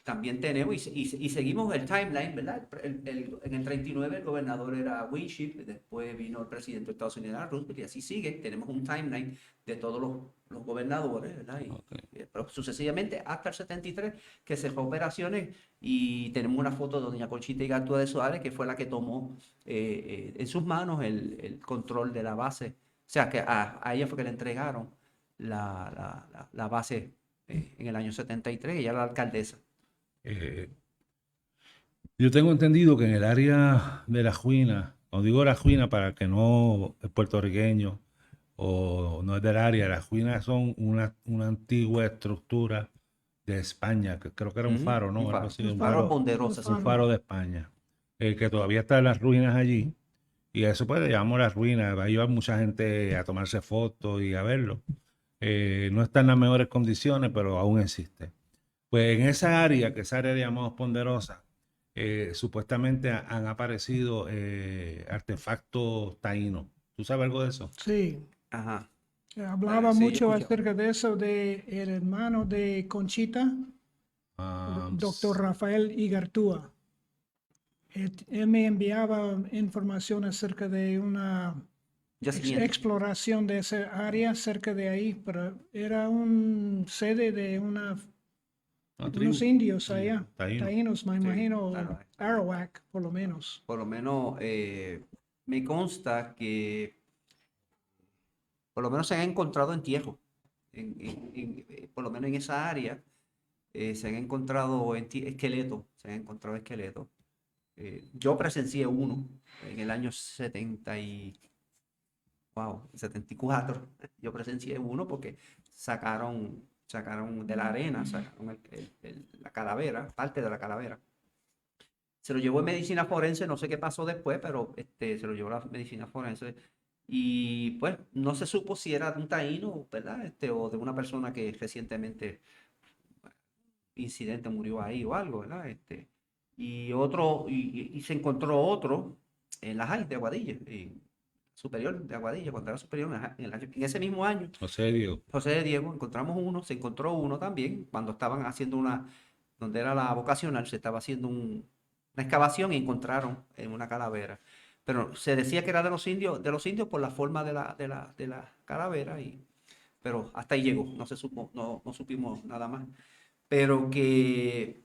También tenemos, y seguimos el timeline, ¿verdad? En el 39 el gobernador era Winship, después vino el presidente de Estados Unidos, Roosevelt, y así sigue. Tenemos un timeline de todos los gobernadores, ¿verdad? Pero sucesivamente hasta el 73, que se fue a operaciones, y tenemos una foto de doña Conchita Igartua de Suárez, que fue la que tomó en sus manos el control de la base. O sea, que a ella fue que le entregaron la base en el año 73, ella era la alcaldesa. Eh, Yo tengo entendido que en el área de la Juina, cuando digo la Juina para el que no es puertorriqueño o no es del área, las Juinas son una antigua estructura de España, que creo que era un Ujú, faro, ¿no? un Algo faro. así, Un un faro faro, ponderosa, un sí. faro de España, que todavía está en las ruinas allí. Y a eso pues le llamamos las ruinas. Ahí va mucha gente a tomarse fotos y a verlo. No está en las mejores condiciones, pero aún existe. Pues en esa área, que esa área le llamamos Ponderosa, supuestamente han aparecido artefactos taínos. ¿Tú sabes algo de eso? Sí, Ajá. hablaba Sí, yo he mucho escuchado. acerca de eso de el hermano de Conchita, Ah, doctor Rafael Igartúa. Él me enviaba información acerca de una Yacimiento. exploración de esa área cerca de ahí, pero era un sede de una unos tribu. indios allá, Taíno. taínos, me Sí, imagino, claro. Arawak, por lo menos. Por lo menos me consta que por lo menos se han encontrado entierros. Por lo menos en esa área se han encontrado esqueletos. Se han encontrado esqueletos. Yo presencié uno en el año 74. Yo presencié uno porque sacaron de la arena, sacaron la calavera, parte de la calavera. Se lo llevó en medicina forense, no sé qué pasó después, pero se lo llevó la medicina forense. Y pues no se supo si era de un taíno, ¿verdad? O de una persona que recientemente, incidente, murió ahí o algo, ¿verdad? Y se encontró otro en las Jai de Aguadilla, superior de Aguadilla, cuando era superior, en ese mismo año. José Diego. José de Diego, encontramos uno, se encontró uno también, cuando estaban haciendo donde era la vocacional, se estaba haciendo una excavación y encontraron una calavera. Pero se decía que era de los indios por la forma de la calavera, pero hasta ahí llegó, no se supo, no supimos nada más. Pero que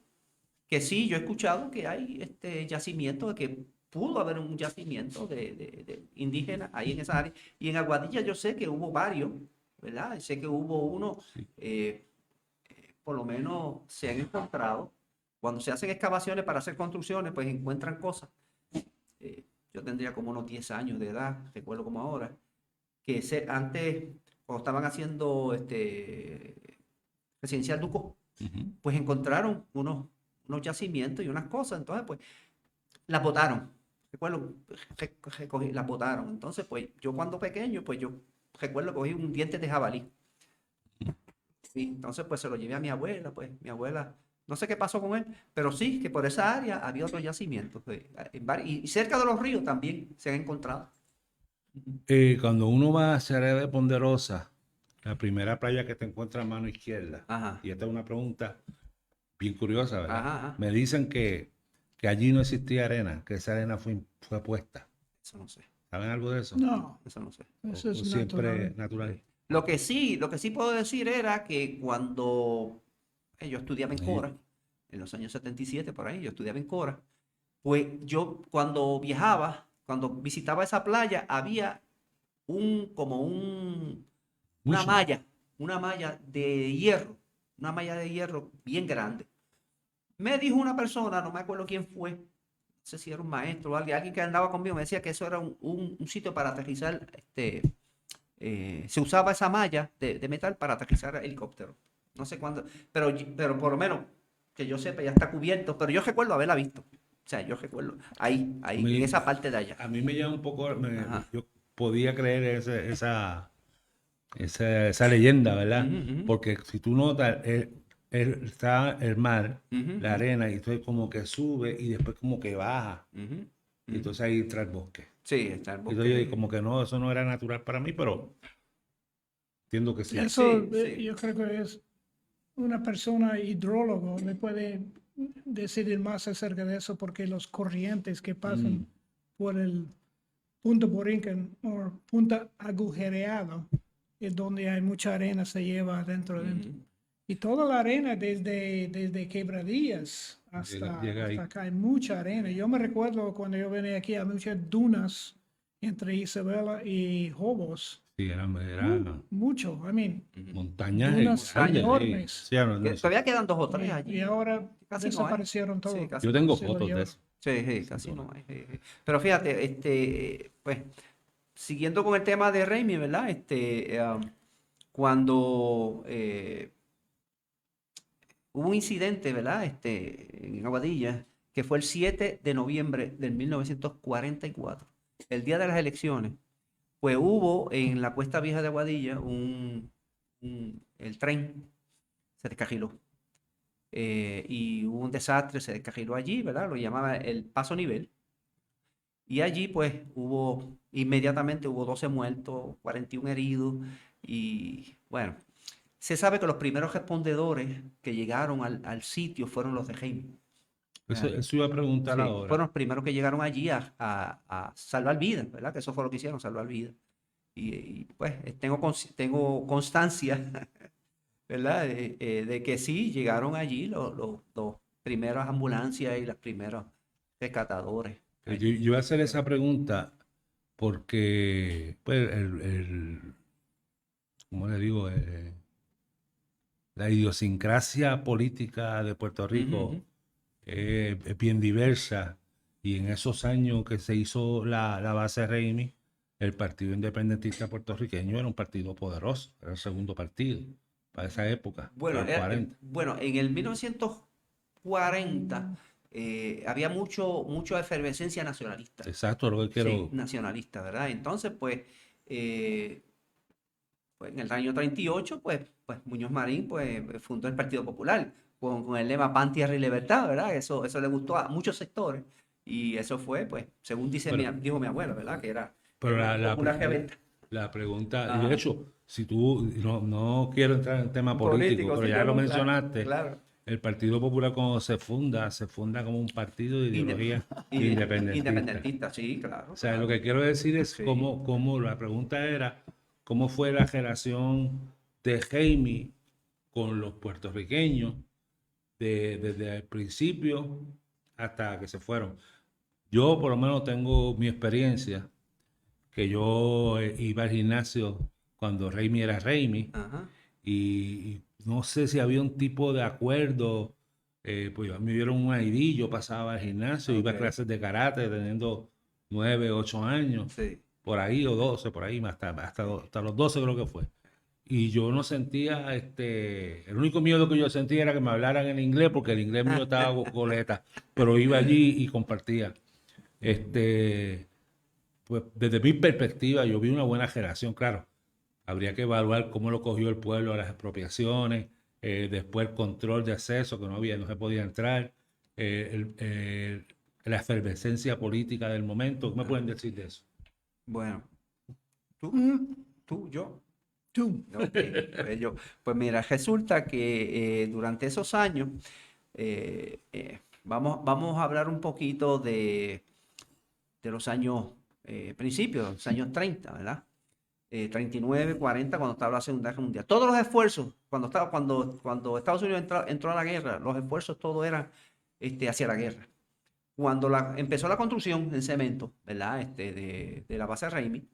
sí, yo he escuchado que hay yacimiento, de que pudo haber un yacimiento de indígenas ahí en esa área. Y en Aguadilla yo sé que hubo varios, ¿verdad? Sé que hubo uno, eh, por lo menos se han encontrado. Cuando se hacen excavaciones para hacer construcciones, pues encuentran cosas. Yo tendría como unos 10 años de edad, recuerdo como ahora, que antes, cuando estaban haciendo Residencial Duco, Ujú. pues encontraron unos yacimientos y unas cosas, entonces pues las botaron. Recuerdo, las botaron. Entonces, pues yo cuando pequeño, pues yo recuerdo que cogí un diente de jabalí. Sí, entonces pues se lo llevé a mi abuela, pues mi abuela, no sé qué pasó con él, pero sí que por esa área había otros yacimientos. Y cerca de los ríos también se han encontrado. Cuando uno va hacia el área de Ponderosa, la primera playa que te encuentra a mano izquierda, Ajá, y esta es una pregunta bien curiosa, ¿verdad? ajá, ajá. Me dicen que allí no existía arena, que esa arena fue puesta. Eso no sé, ¿Saben algo de eso? No, eso no sé. eso es Siempre natural. natural. Lo que sí puedo decir era que cuando yo estudiaba en Sí. Cora, en los años 77 por ahí, yo estudiaba en Cora, pues yo cuando viajaba, cuando visitaba esa playa, había como una Mucho. malla, una malla de hierro, una malla de hierro bien grande. Me dijo una persona, no me acuerdo quién fue, no sé si era un maestro o alguien que andaba conmigo, me decía que eso era un sitio para aterrizar, se usaba esa malla de metal para aterrizar helicópteros. No sé cuándo, pero por lo menos que yo sepa ya está cubierto, pero yo recuerdo haberla visto. O sea, yo recuerdo ahí, A en mí, esa parte de allá. a mí me llama un poco, Ajá. yo podía creer esa leyenda, ¿verdad? Ujú, ujú, Porque si tú notas, está el mar, ujú, la arena, y entonces como que sube y después como que baja. ujú, Y ujú. entonces ahí entra el bosque. Sí, está el Y bosque entonces como que no, eso no era natural para mí, pero entiendo que sí. Eso Sí, sí. yo creo que es una persona hidrólogo le puede decidir más acerca de eso porque los corrientes que pasan por el punto Borinquen o punta agujereado es donde hay mucha arena se lleva adentro. Ujú. Y toda la arena desde Quebradillas Llega ahí. hasta acá hay mucha arena. Yo me recuerdo cuando yo venía aquí hay muchas dunas entre Isabela y Hobos. Sí, eran Mucho, I mean, montañas dunas grandes, enormes. sí. Sí, no sé. Todavía quedan 2 o 3 Y allí. ahora Casi no hay. desaparecieron Sí, todos. casi Yo no tengo Se lo fotos de llevaron. eso. Sí, Sin casi duda. no hay. Pero fíjate, pues, siguiendo con el tema de Raimi, ¿verdad? Cuando hubo un incidente, ¿verdad? En Aguadilla, que fue el 7 de noviembre del 1944, el día de las elecciones, pues hubo en la Cuesta Vieja de Aguadilla el tren se descarriló. Y hubo un desastre, se descarriló allí, ¿verdad? Lo llamaba el paso nivel. Y allí, pues, inmediatamente hubo 12 muertos, 41 heridos. Y bueno, se sabe que los primeros respondedores que llegaron al sitio fueron los de Jaime. Eso iba a preguntar Sí, ahora. fueron los primeros que llegaron allí a salvar vidas, ¿verdad? Que eso fue lo que hicieron, salvar vidas. Pues tengo constancia, ¿verdad? De que sí, llegaron allí los primeras ambulancias y los primeros rescatadores. Yo iba a hacer esa pregunta porque, pues, ¿cómo le digo? La idiosincrasia política de Puerto Rico Ujú. es bien diversa y en esos años que se hizo la base Raimi, el Partido Independentista Puertorriqueño era un partido poderoso, era el segundo partido para esa época, Bueno, para los 40. bueno, en el 1940 había mucha efervescencia nacionalista. Exacto, lo que Sí, quiero. nacionalista, ¿verdad? Entonces, pues en el año 38, pues Muñoz Marín pues, fundó el Partido Popular con el lema Pan, Tierra y Libertad, ¿verdad? Eso le gustó a muchos sectores y eso fue, pues, según Pero, dijo mi abuelo, ¿verdad? Que era pero más popular que venta. la pregunta, y de Ajá. hecho, si tú, no quiero entrar en tema político, pero Sí, ya no, lo no, claro, mencionaste, claro. el Partido Popular cuando se funda como un partido de ideología independentista. Independentista, sí, claro, O sea, claro. lo que quiero decir es Sí. la pregunta era, ¿cómo fue la relación de Jaime con los puertorriqueños desde el principio hasta que se fueron? Yo por lo menos tengo mi experiencia, que yo iba al gimnasio cuando Raimi era Raimi, Ajá. y no sé si había un tipo de acuerdo, pues a mí me dieron un ID, yo pasaba al gimnasio, iba a Ok. clases de karate teniendo 9, 8 años, Sí. por ahí, o 12, por ahí, hasta los 12 creo que fue. Y yo no sentía, el único miedo que yo sentía era que me hablaran en inglés, porque el inglés mío estaba goleta, pero iba allí y compartía. Pues desde mi perspectiva, yo vi una buena generación, claro. Habría que evaluar cómo lo cogió el pueblo a las expropiaciones, después el control de acceso, que no se podía entrar, la efervescencia política del momento. ¿Qué me pueden decir de eso? Bueno, tú, Mm, yo. Tú. Ok, pues mira, resulta que durante esos años, vamos a hablar un poquito de los años principios, los años 30, ¿verdad? 39, 40, cuando estaba la Segunda Guerra Mundial. Todos los esfuerzos, cuando Estados Unidos entró a la guerra, los esfuerzos todos eran hacia la guerra. Cuando empezó la construcción en cemento, ¿verdad? De la base Raimi.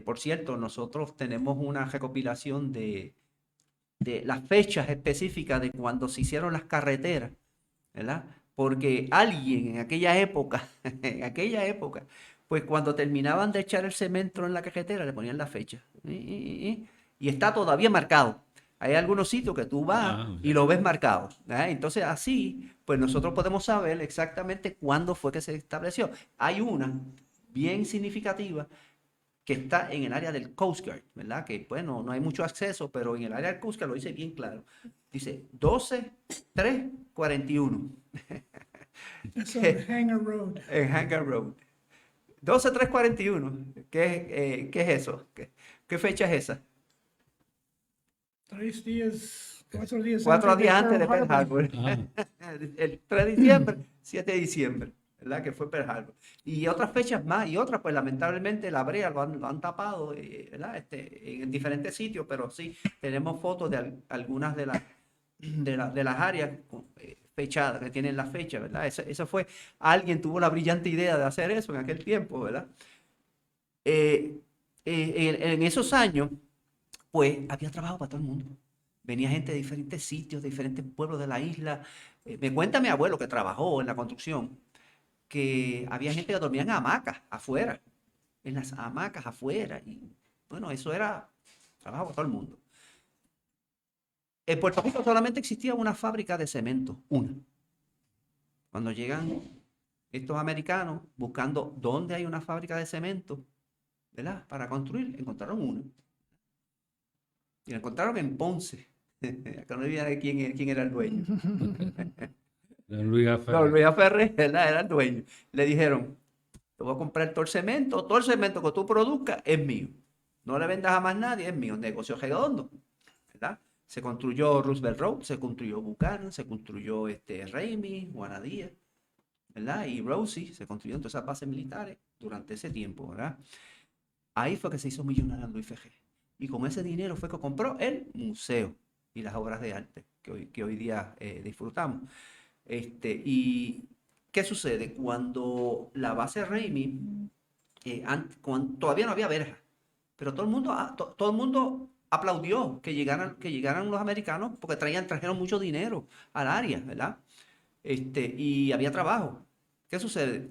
Por cierto, nosotros tenemos una recopilación de las fechas específicas de cuando se hicieron las carreteras, ¿verdad? Porque alguien en aquella época, pues cuando terminaban de echar el cemento en la carretera, le ponían la fecha. Y está todavía marcado. Hay algunos sitios que tú vas y lo ves marcado, ¿verdad? Entonces así, pues nosotros podemos saber exactamente cuándo fue que se estableció. Hay una bien significativa que está en el área del Coast Guard, ¿verdad? Que bueno, no hay mucho acceso, pero en el área del Coast Guard lo dice bien claro. Dice 12-3-41. Es el Hangar Road. En Hangar Road. 12-3-41. ¿Qué es eso? ¿Qué fecha es esa? 3 días, 4 días 4 antes de días antes de Pearl Pearl Harbor. Harbor. El 3 de diciembre, 7 de diciembre, ¿verdad? Que fue Pearl Harbor. Y otras fechas más, y otras, pues lamentablemente la brea lo han tapado, ¿verdad? En diferentes sitios, pero sí, tenemos fotos de algunas de las áreas fechadas, que tienen la fecha, ¿verdad? Eso fue, alguien tuvo la brillante idea de hacer eso en aquel tiempo, ¿verdad? en esos años, pues había trabajo para todo el mundo. Venía gente de diferentes sitios, de diferentes pueblos de la isla. Me cuenta mi abuelo que trabajó en la construcción, que había gente que dormía en hamacas afuera, en las hamacas afuera. Y bueno, eso era trabajo para todo el mundo. En Puerto Rico solamente existía una fábrica de cemento, una. Cuando llegan estos americanos buscando dónde hay una fábrica de cemento, ¿verdad? Para construir, encontraron una. Y la encontraron en Ponce. Acá no olvida de quién era el dueño. Don Luis No, Ferrer. Luis Ferrer, ¿verdad? Era el dueño. Le dijeron, te voy a comprar todo el cemento que tú produzcas es mío. No le vendas a más nadie, es mío. Negocio redondo, ¿verdad? Se construyó Roosevelt Road, se construyó Buchanan, se construyó Ramey, Juana Díaz, ¿verdad? Y Rosie, se construyeron todas esas bases militares durante ese tiempo, ¿verdad? Ahí fue que se hizo millonario Luis Ferrer. Y con ese dinero fue que compró el museo y las obras de arte que hoy día disfrutamos. ¿Y qué sucede? Cuando la base Ramey, todavía no había verja, pero todo el mundo aplaudió que llegaran los americanos porque trajeron mucho dinero al área, ¿verdad? Y había trabajo. ¿Qué sucede?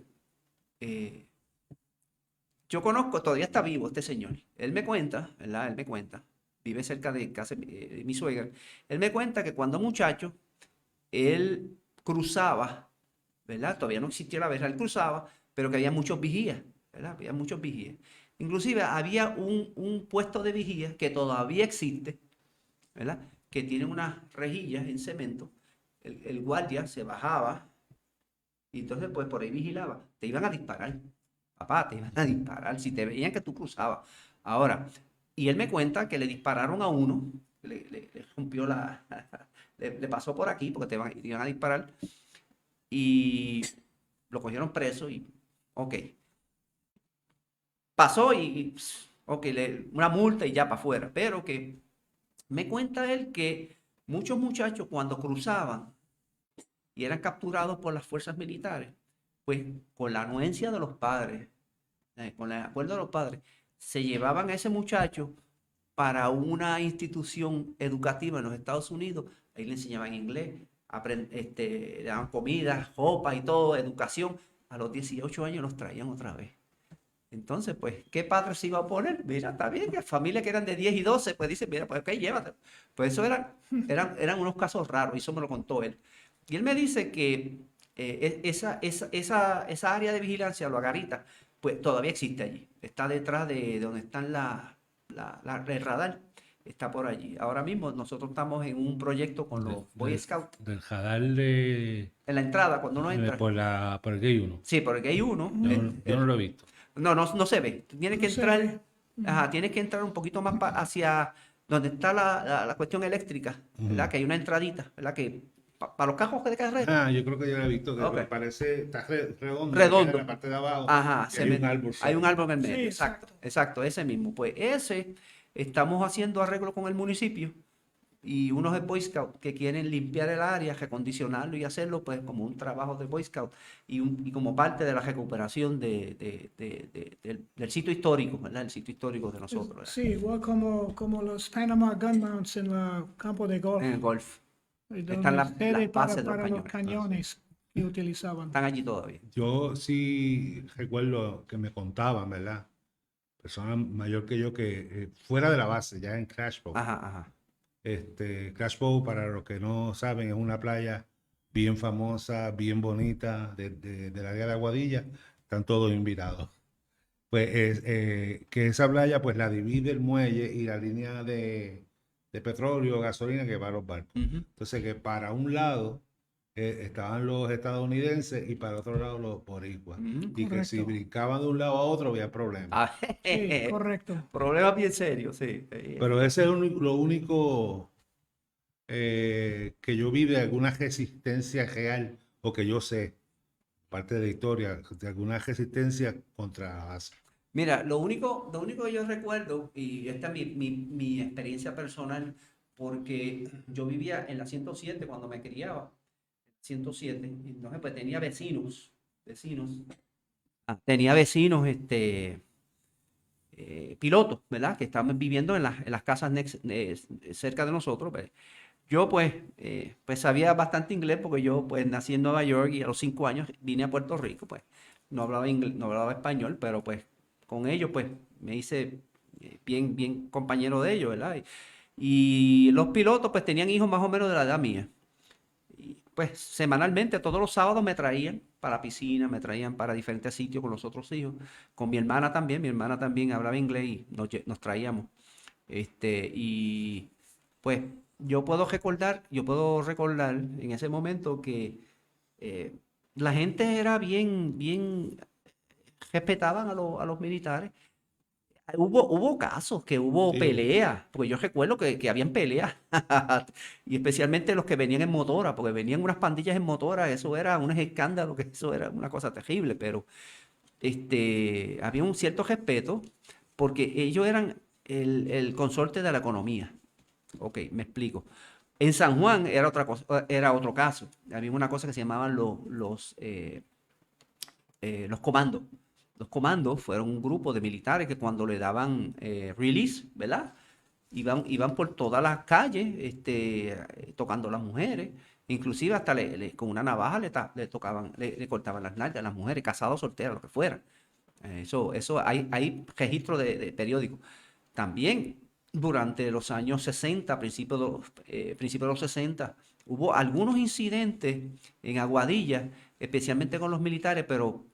Yo conozco, todavía está vivo este señor. Él me cuenta, ¿verdad? Él me cuenta, vive cerca de casa de mi suegra. Él me cuenta que cuando muchacho, él cruzaba, ¿verdad? Todavía no existía la verja, él cruzaba, pero que había muchos vigías, ¿verdad? Había muchos vigías. Inclusive había un puesto de vigía que todavía existe, ¿verdad? Que tiene unas rejillas en cemento. El guardia se bajaba y entonces pues por ahí vigilaba. Te iban a disparar, papá, te iban a disparar si te veían que tú cruzabas. Ahora, y él me cuenta que le dispararon a uno, le rompió le pasó por aquí porque te iban a disparar y lo cogieron preso y, ok. Pasó ok, una multa y ya para afuera. Pero que me cuenta él que muchos muchachos cuando cruzaban y eran capturados por las fuerzas militares, pues con la anuencia de los padres, con el acuerdo de los padres, se llevaban a ese muchacho para una institución educativa en los Estados Unidos. Ahí le enseñaban inglés, le daban comida, ropa y todo, educación. A los 18 años los traían otra vez. Entonces, pues, ¿qué padre se iba a oponer? Mira, está bien, que familias que eran de 10 y 12, pues dicen, mira, pues ok, llévatelo. Pues eso eran unos casos raros, y eso me lo contó él. Y él me dice que esa área de vigilancia, lo agarita, pues todavía existe allí. Está detrás de donde están el radar, está por allí. Ahora mismo nosotros estamos en un proyecto con los Boy Scouts. Del Jadal de... En la entrada, cuando uno entra. por el Gay 1. Sí, porque hay uno. Yo no lo he visto. No se ve. Tienes que No se entrar, ve. ajá, tienes que entrar un poquito más hacia donde está la cuestión eléctrica, ¿verdad? Que hay una entradita, ¿verdad? Que para los cajos de carrera. Ah, yo creo que yo lo he visto, que Ok. parece, está redondo. Redondo. En la parte de abajo. Ajá, y hay un árbol. hay un cerca. árbol en el medio, Sí, exacto, exacto, ese mismo. Pues estamos haciendo arreglo con el municipio y unos de Boy Scout que quieren limpiar el área, recondicionarlo y hacerlo pues como un trabajo de Boy Scout y como parte de la recuperación del sitio histórico, ¿verdad? El sitio histórico de nosotros, ¿verdad? Sí, igual como los Panama Gun Mounts en el campo de golf. En el golf. donde están las ustedes bases de los para los cañones. cañones que utilizaban. Están allí todavía. Yo sí recuerdo que me contaban, ¿verdad? Persona mayor que yo que fuera de la base, ya en Crash Boat. Ajá, ajá. Crash Boat, para los que no saben, es una playa bien famosa, bien bonita del área de Aguadilla. Están todos invitados. Pues que esa playa pues la divide el muelle y la línea de petróleo, gasolina que va a los barcos. Ujú. Entonces que para un lado estaban los estadounidenses y para el otro lado los boricuas. Ujú. Y que si Correcto. brincaban de un lado a otro había problemas. Ah, Sí, correcto. problemas bien serios, sí. Pero ese es lo único que yo vi de alguna resistencia real, o que yo sé, parte de la historia, de alguna resistencia contra la base. Mira, lo único que yo recuerdo, y esta es mi experiencia personal, porque yo vivía en la 107 cuando me criaba, 107, y entonces pues tenía vecinos. Tenía vecinos, pilotos, ¿verdad? Que estaban viviendo en las casas cerca de nosotros. Pues. Yo pues sabía bastante inglés porque yo pues nací en Nueva York y a los 5 años vine a Puerto Rico, pues no hablaba inglés, no hablaba español, pero pues con ellos pues me hice bien compañero de ellos, ¿verdad? Y los pilotos pues tenían hijos más o menos de la edad mía. Y, pues semanalmente, todos los sábados me traían para la piscina, me traían para diferentes sitios con los otros hijos, con mi hermana también hablaba inglés y nos traíamos. Y pues yo puedo recordar en ese momento que la gente era bien, respetaban a los militares. Hubo casos, que hubo Sí. peleas, porque yo recuerdo que habían peleas, y especialmente los que venían en motora, porque venían unas pandillas en motora, eso era un escándalo, que eso era una cosa terrible, pero había un cierto respeto, porque ellos eran el consorte de la economía. Ok, me explico. En San Juan era otra cosa, era otro caso. Había una cosa que se llamaban los comandos. Los comandos fueron un grupo de militares que cuando le daban release, ¿verdad? Iban por todas las calles tocando a las mujeres. Inclusive hasta con una navaja le cortaban las nalgas a las mujeres, casadas, solteras, lo que fuera. Eso hay registro de periódicos. También durante los años 60, principios de los 60, hubo algunos incidentes en Aguadilla, especialmente con los militares, pero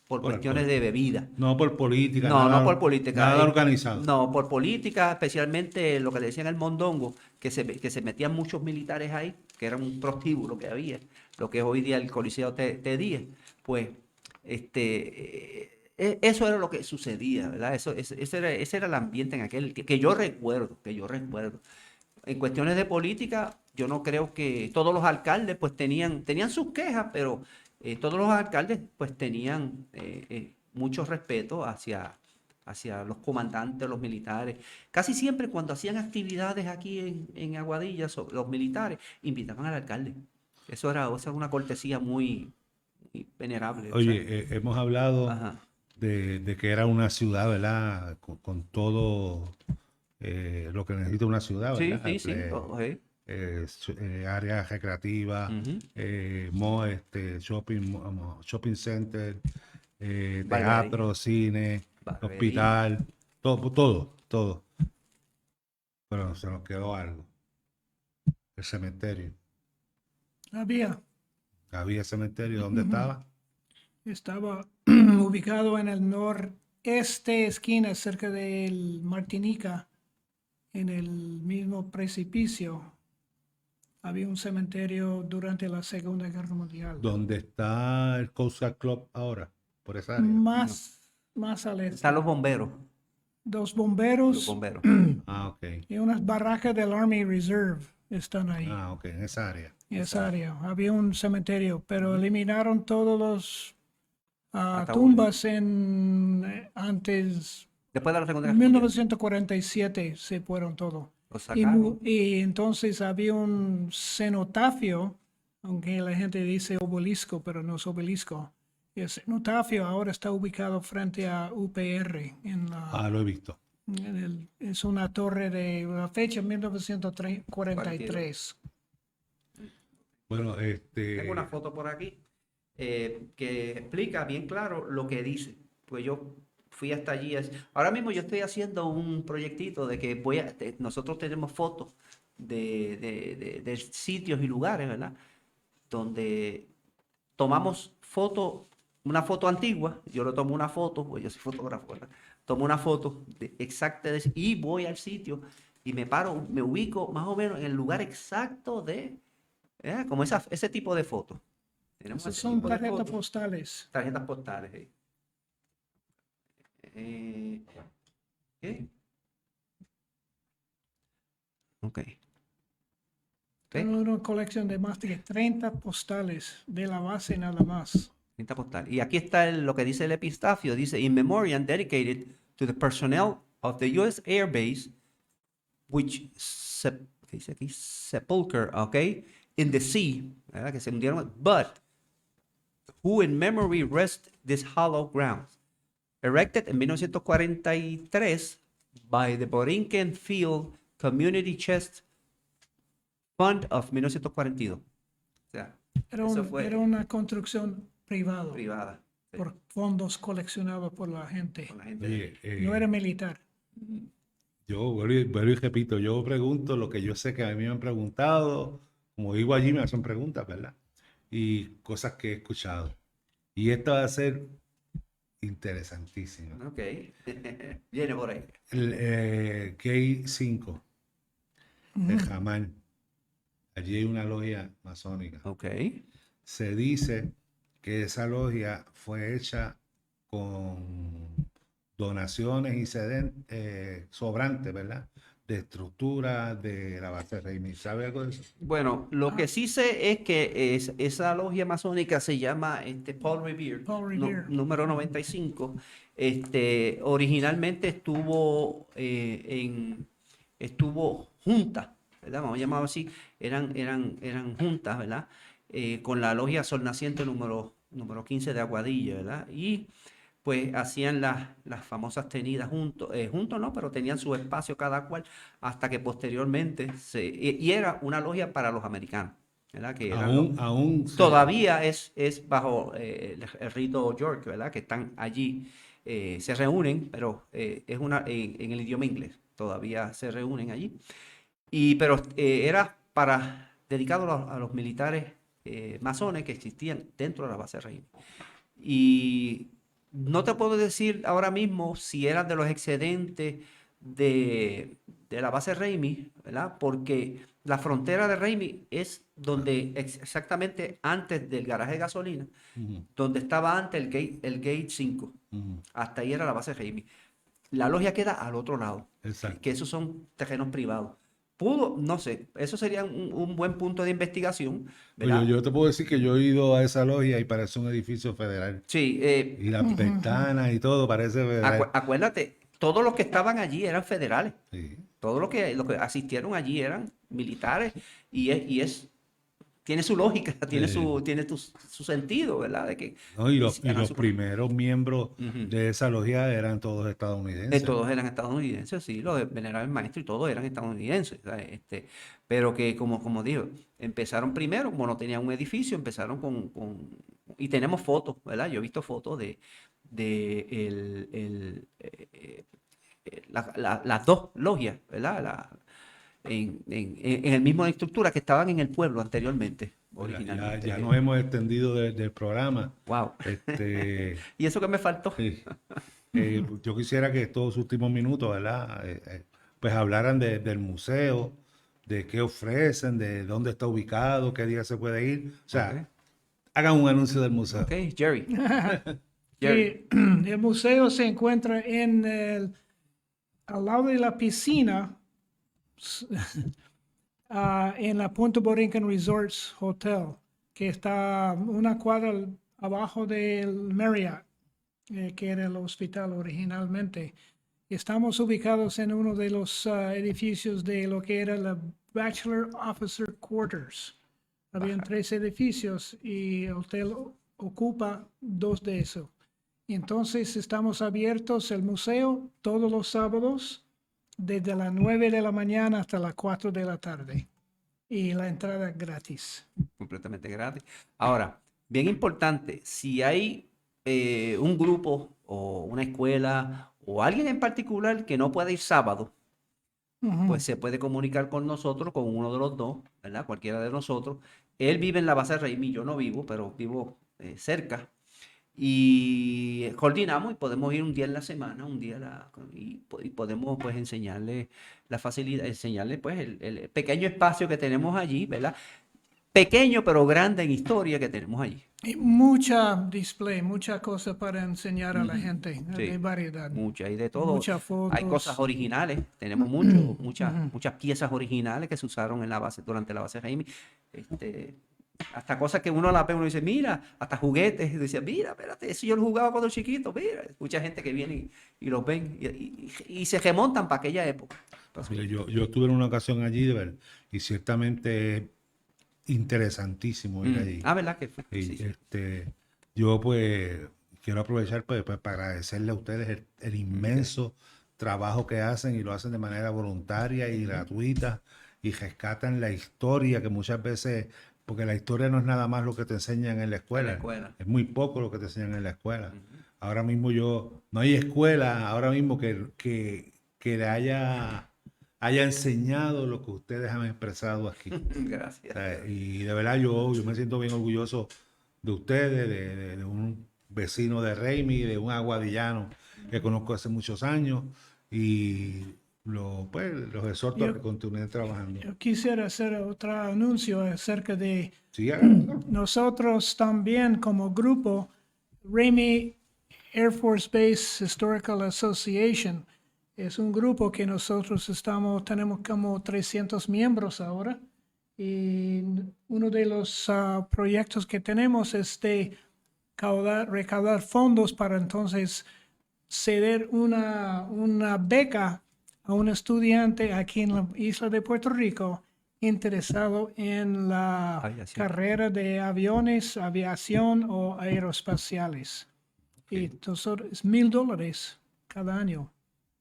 por cuestiones de bebida. No por política, No, nada, no por política. nada organizado. No, por política, especialmente lo que le decían el mondongo, que se metían muchos militares ahí, que era un prostíbulo que había, lo que es hoy día el Coliseo T10. Pues, eso era lo que sucedía, ¿verdad? Ese era el ambiente en aquel, que yo recuerdo. En cuestiones de política, yo no creo que todos los alcaldes pues tenían sus quejas, pero todos los alcaldes pues tenían mucho respeto hacia los comandantes, los militares. Casi siempre cuando hacían actividades aquí en Aguadilla, los militares invitaban al alcalde. Eso era una cortesía muy venerable. Oye, hemos hablado Ajá. de que era una ciudad, ¿verdad? Con todo lo que necesita una ciudad, Sí, ¿verdad? sí, todo, sí. Área recreativa, Ujú. shopping center, Barbería. teatro, cine, Barbería. hospital, todo. Pero se nos quedó algo. El cementerio. Había cementerio, ¿dónde estaba? Estaba ubicado en el noreste esquina, cerca del Martinica, en el mismo precipicio. Había un cementerio durante la Segunda Guerra Mundial. ¿Dónde está el Coast Guard Club ahora? Por esa área. Más al este. Están los bomberos. Dos Los bomberos bomberos. Ah, ok. y unas barracas del Army Reserve están ahí. Ah, ok, en esa área. En esa área. Había un cementerio, pero eliminaron todos los Ataúdes. tumbas antes. Después de la Segunda En Guerra Mundial. 1947 se fueron todos. Los Y, sacaron. y entonces había un cenotafio, aunque la gente dice obelisco, pero no es obelisco. El cenotafio ahora está ubicado frente a UPR. Lo he visto. Es una torre de la fecha 1943. Bueno, Tengo una foto por aquí que explica bien claro lo que dice. Pues yo fui hasta allí. Ahora mismo yo estoy haciendo un proyectito de que nosotros tenemos fotos de sitios y lugares, ¿verdad? Donde tomamos una foto antigua, yo le tomo una foto, pues yo soy fotógrafo, ¿verdad? Tomo una foto exacta y voy al sitio y me ubico más o menos en el lugar exacto como ese tipo de fotos. Tenemos Esas ese son tipo de tarjetas fotos. postales. Tarjetas postales. ¿Qué? Ok. Tengo una colección de más de 30 postales de la base nada más. Tarjeta postal. Y aquí está lo que dice el epitafio. Dice, in memoriam dedicated to the personnel of the U.S. Air Base, which ¿qué dice aquí? Sepulcher, okay, in the sea, ¿verdad? Que se hundieron, but who in memory rest this hollow ground. Erected in 1943 by the Borinquen Field Community Chest Fund of 1942. O sea, eso fue Era una construcción privada privada. Sí, por fondos coleccionados por la gente. con la gente. Oye, No era militar. yo vuelvo y repito, yo pregunto lo que yo sé que a mí me han preguntado, como digo allí me hacen preguntas, ¿verdad? Y cosas que he escuchado. Y esta va a ser interesantísima. Ok. Viene por ahí. El Gate 5 de Jamán. Allí hay una logia masónica. Ok. Se dice que esa logia fue hecha con donaciones y sobrantes, ¿verdad? De estructura de la base Raimi. ¿Sabe algo de eso? Bueno, lo que sí sé es que esa logia masónica se llama Paul Revere, Paul Revere. número 95. Originalmente estuvo junta, ¿verdad? Vamos a llamarlo así, eran juntas, ¿verdad? Con la logia Sol Naciente número 15 de Aguadilla, ¿verdad? Y pues hacían las famosas tenidas juntos no, pero tenían su espacio cada cual, hasta que posteriormente y era una logia para los americanos, ¿verdad? Que eran todavía es bajo el rito York, ¿verdad? Que están allí, se reúnen, pero es en el idioma inglés, todavía se reúnen allí. Pero era dedicado a los militares masones que existían dentro de la base Raimi. Y no te puedo decir ahora mismo si eran de los excedentes de la base Raimi, ¿verdad? Porque la frontera de Raimi es donde exactamente antes del garaje de gasolina, donde estaba antes el gate 5. Hasta ahí era la base Raimi. La logia queda al otro lado, Exacto. que esos son terrenos privados. No sé, eso sería un buen punto de investigación, ¿verdad? Oye, yo te puedo decir que yo he ido a esa logia y parece un edificio federal. Sí, Y las ventanas y todo parece federal. acuérdate, todos los que estaban allí eran federales. Sí. Todos los que asistieron allí eran militares tiene su lógica, tiene su sentido, ¿verdad? De que ¿No? Y los hagan primeros miembros Ujú. de esa logia eran todos estadounidenses. Todos eran estadounidenses, sí, los venerables maestros y todos eran estadounidenses, ¿sabes? Pero que como digo, empezaron primero, como no tenían un edificio, empezaron y tenemos fotos, ¿verdad? Yo he visto fotos de las dos logias, ¿verdad? En el mismo estructura que estaban en el pueblo anteriormente, originalmente. Ya nos hemos extendido del programa. Wow. ¿Y eso que me faltó? Sí. Yo quisiera que estos últimos minutos, ¿verdad? Pues hablaran del museo, de qué ofrecen, de dónde está ubicado, qué día se puede ir. O sea, Ok. hagan un anuncio del museo. Ok, Jerry. Jerry. El museo se encuentra al lado de la piscina, en la Punta Borinquen Resorts Hotel, que está una cuadra abajo del Marriott, que era el hospital originalmente. Estamos ubicados en uno de los edificios de lo que era la Bachelor Officer Quarters. Habían 3 edificios y el hotel ocupa 2 de esos. Entonces estamos abiertos el museo todos los sábados desde las 9 de la mañana hasta las 4 de la tarde. Y la entrada es gratis. Completamente gratis. Ahora, bien importante, si hay un grupo o una escuela o alguien en particular que no puede ir sábado, pues se puede comunicar con nosotros, con uno de los dos, ¿verdad? Cualquiera de nosotros. Él vive en la base Raimi, yo no vivo, pero vivo cerca. Y coordinamos y podemos ir un día en la semana, y podemos pues enseñarle la facilidad, enseñarle pues el pequeño espacio que tenemos allí, ¿verdad? Pequeño pero grande en historia que tenemos allí. Y mucha display, mucha cosa para enseñar a la gente, Sí, de variedad. Mucha y de todo. Muchas fotos. Hay cosas originales, tenemos muchas piezas originales que se usaron durante la base Raimi. Hasta cosas que uno la ve, uno dice, mira, hasta juguetes, y dice, mira, espérate, eso yo lo jugaba cuando chiquito, mira. Mucha gente que viene y los ven y se remontan para aquella época. Entonces, Mire, yo estuve en una ocasión allí, de ver, y ciertamente es interesantísimo ir allí. ¿verdad que fue? Y, Sí. yo pues quiero aprovechar pues, para agradecerle a ustedes el inmenso trabajo que hacen y lo hacen de manera voluntaria y gratuita y rescatan la historia que muchas veces, porque la historia no es nada más lo que te enseñan en la escuela, es muy poco lo que te enseñan en la escuela. Ahora mismo no hay escuela ahora mismo que le haya enseñado lo que ustedes han expresado aquí. Gracias. O sea, y de verdad yo me siento bien orgulloso de ustedes, de un vecino de Raimi, de un aguadillano que conozco hace muchos años y los exhorto a que continúen trabajando. Yo quisiera hacer otro anuncio acerca de Sí, háganlo. nosotros también como grupo, Raimi Air Force Base Historical Association. Es un grupo que nosotros tenemos como 300 miembros ahora. Y uno de los proyectos que tenemos es de recaudar fondos para entonces ceder una beca a un estudiante aquí en la isla de Puerto Rico interesado en la Aviación. carrera de aviones, aviación o aeroespaciales. Y nosotros es $1,000 cada año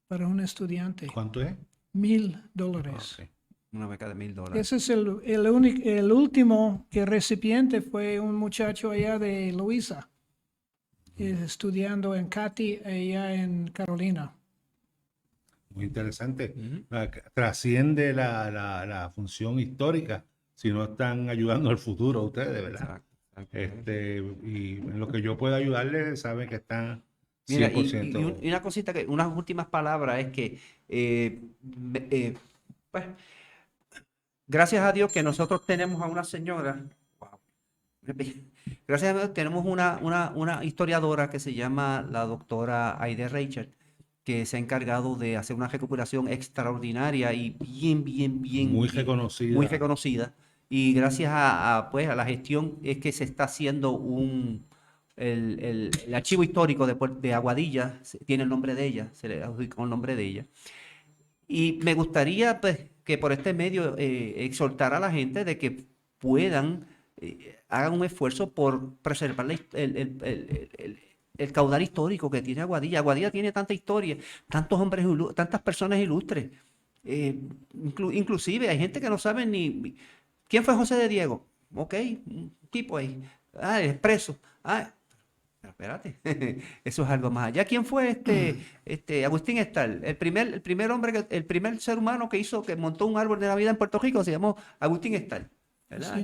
para un estudiante. ¿Cuánto es? $1,000. Ok. Una beca de $1,000. Ese es el último que recipiente fue un muchacho allá de Luisa, estudiando en Cati, allá en Carolina. Muy interesante. Trasciende la función histórica, si no están ayudando al futuro a ustedes, ¿verdad? Exacto. Y en lo que yo pueda ayudarles, saben que están Mira, 100%. y una cosita, unas últimas palabras es que, pues, gracias a Dios que nosotros tenemos a una señora, wow, gracias a Dios tenemos una historiadora que se llama la doctora Aide Reichert, que se ha encargado de hacer una recuperación extraordinaria y Muy reconocida. muy reconocida. Y gracias pues, a la gestión es que se está haciendo el archivo histórico de Aguadilla, tiene el nombre de ella, se le adjudicó el nombre de ella. Y me gustaría pues, que por este medio exhortar a la gente de que puedan, hagan un esfuerzo por preservar el caudal histórico que tiene Aguadilla. Aguadilla tiene tanta historia, tantos hombres, tantas personas ilustres. Inclusive hay gente que no sabe ni quién fue José de Diego. Ok, un tipo ahí. Ah, el expreso. Ah, pero espérate, eso es algo más allá. ¿Quién fue Agustín Estal? El primer hombre, el primer ser humano que montó un árbol de Navidad en Puerto Rico se llamó Agustín Estal. ¿Verdad?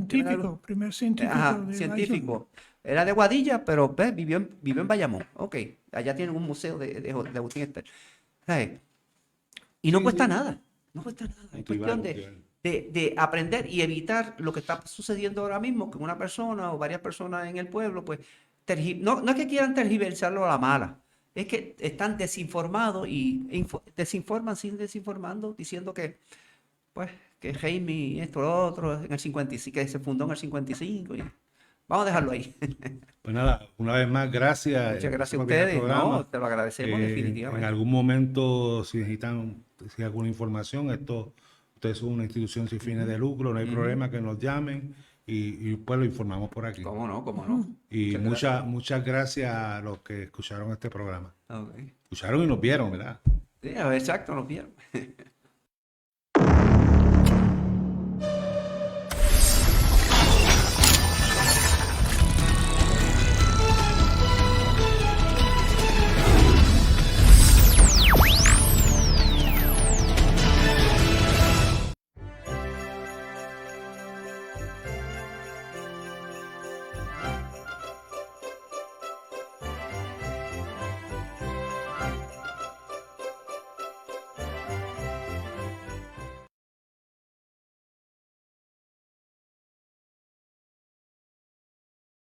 Primer científico Ajá, de la científico. Era de Guadilla, pero pues, vivió en Bayamón. Ok, allá tienen un museo de Agustín Estal. ¿Sabes? Y no cuesta nada, no cuesta nada. Es cuestión de aprender y evitar lo que está sucediendo ahora mismo, que una persona o varias personas en el pueblo, pues, no es que quieran tergiversarlo a la mala, es que están desinformados y siguen desinformando, diciendo que, pues, que Jaime, esto, lo otro, en el 55, que se fundó en el 55. Y vamos a dejarlo ahí. Pues nada, una vez más, gracias. Muchas gracias a por venir al ustedes. programa. No, te lo agradecemos definitivamente. En algún momento, si necesitan alguna información, ustedes son una institución sin fines de lucro, no hay problema que nos llamen y pues lo informamos por aquí. ¿Cómo no? ¿Cómo no? Y muchas gracias a los que escucharon este programa. Okay. Escucharon y nos vieron, ¿verdad? Sí, exacto, nos vieron.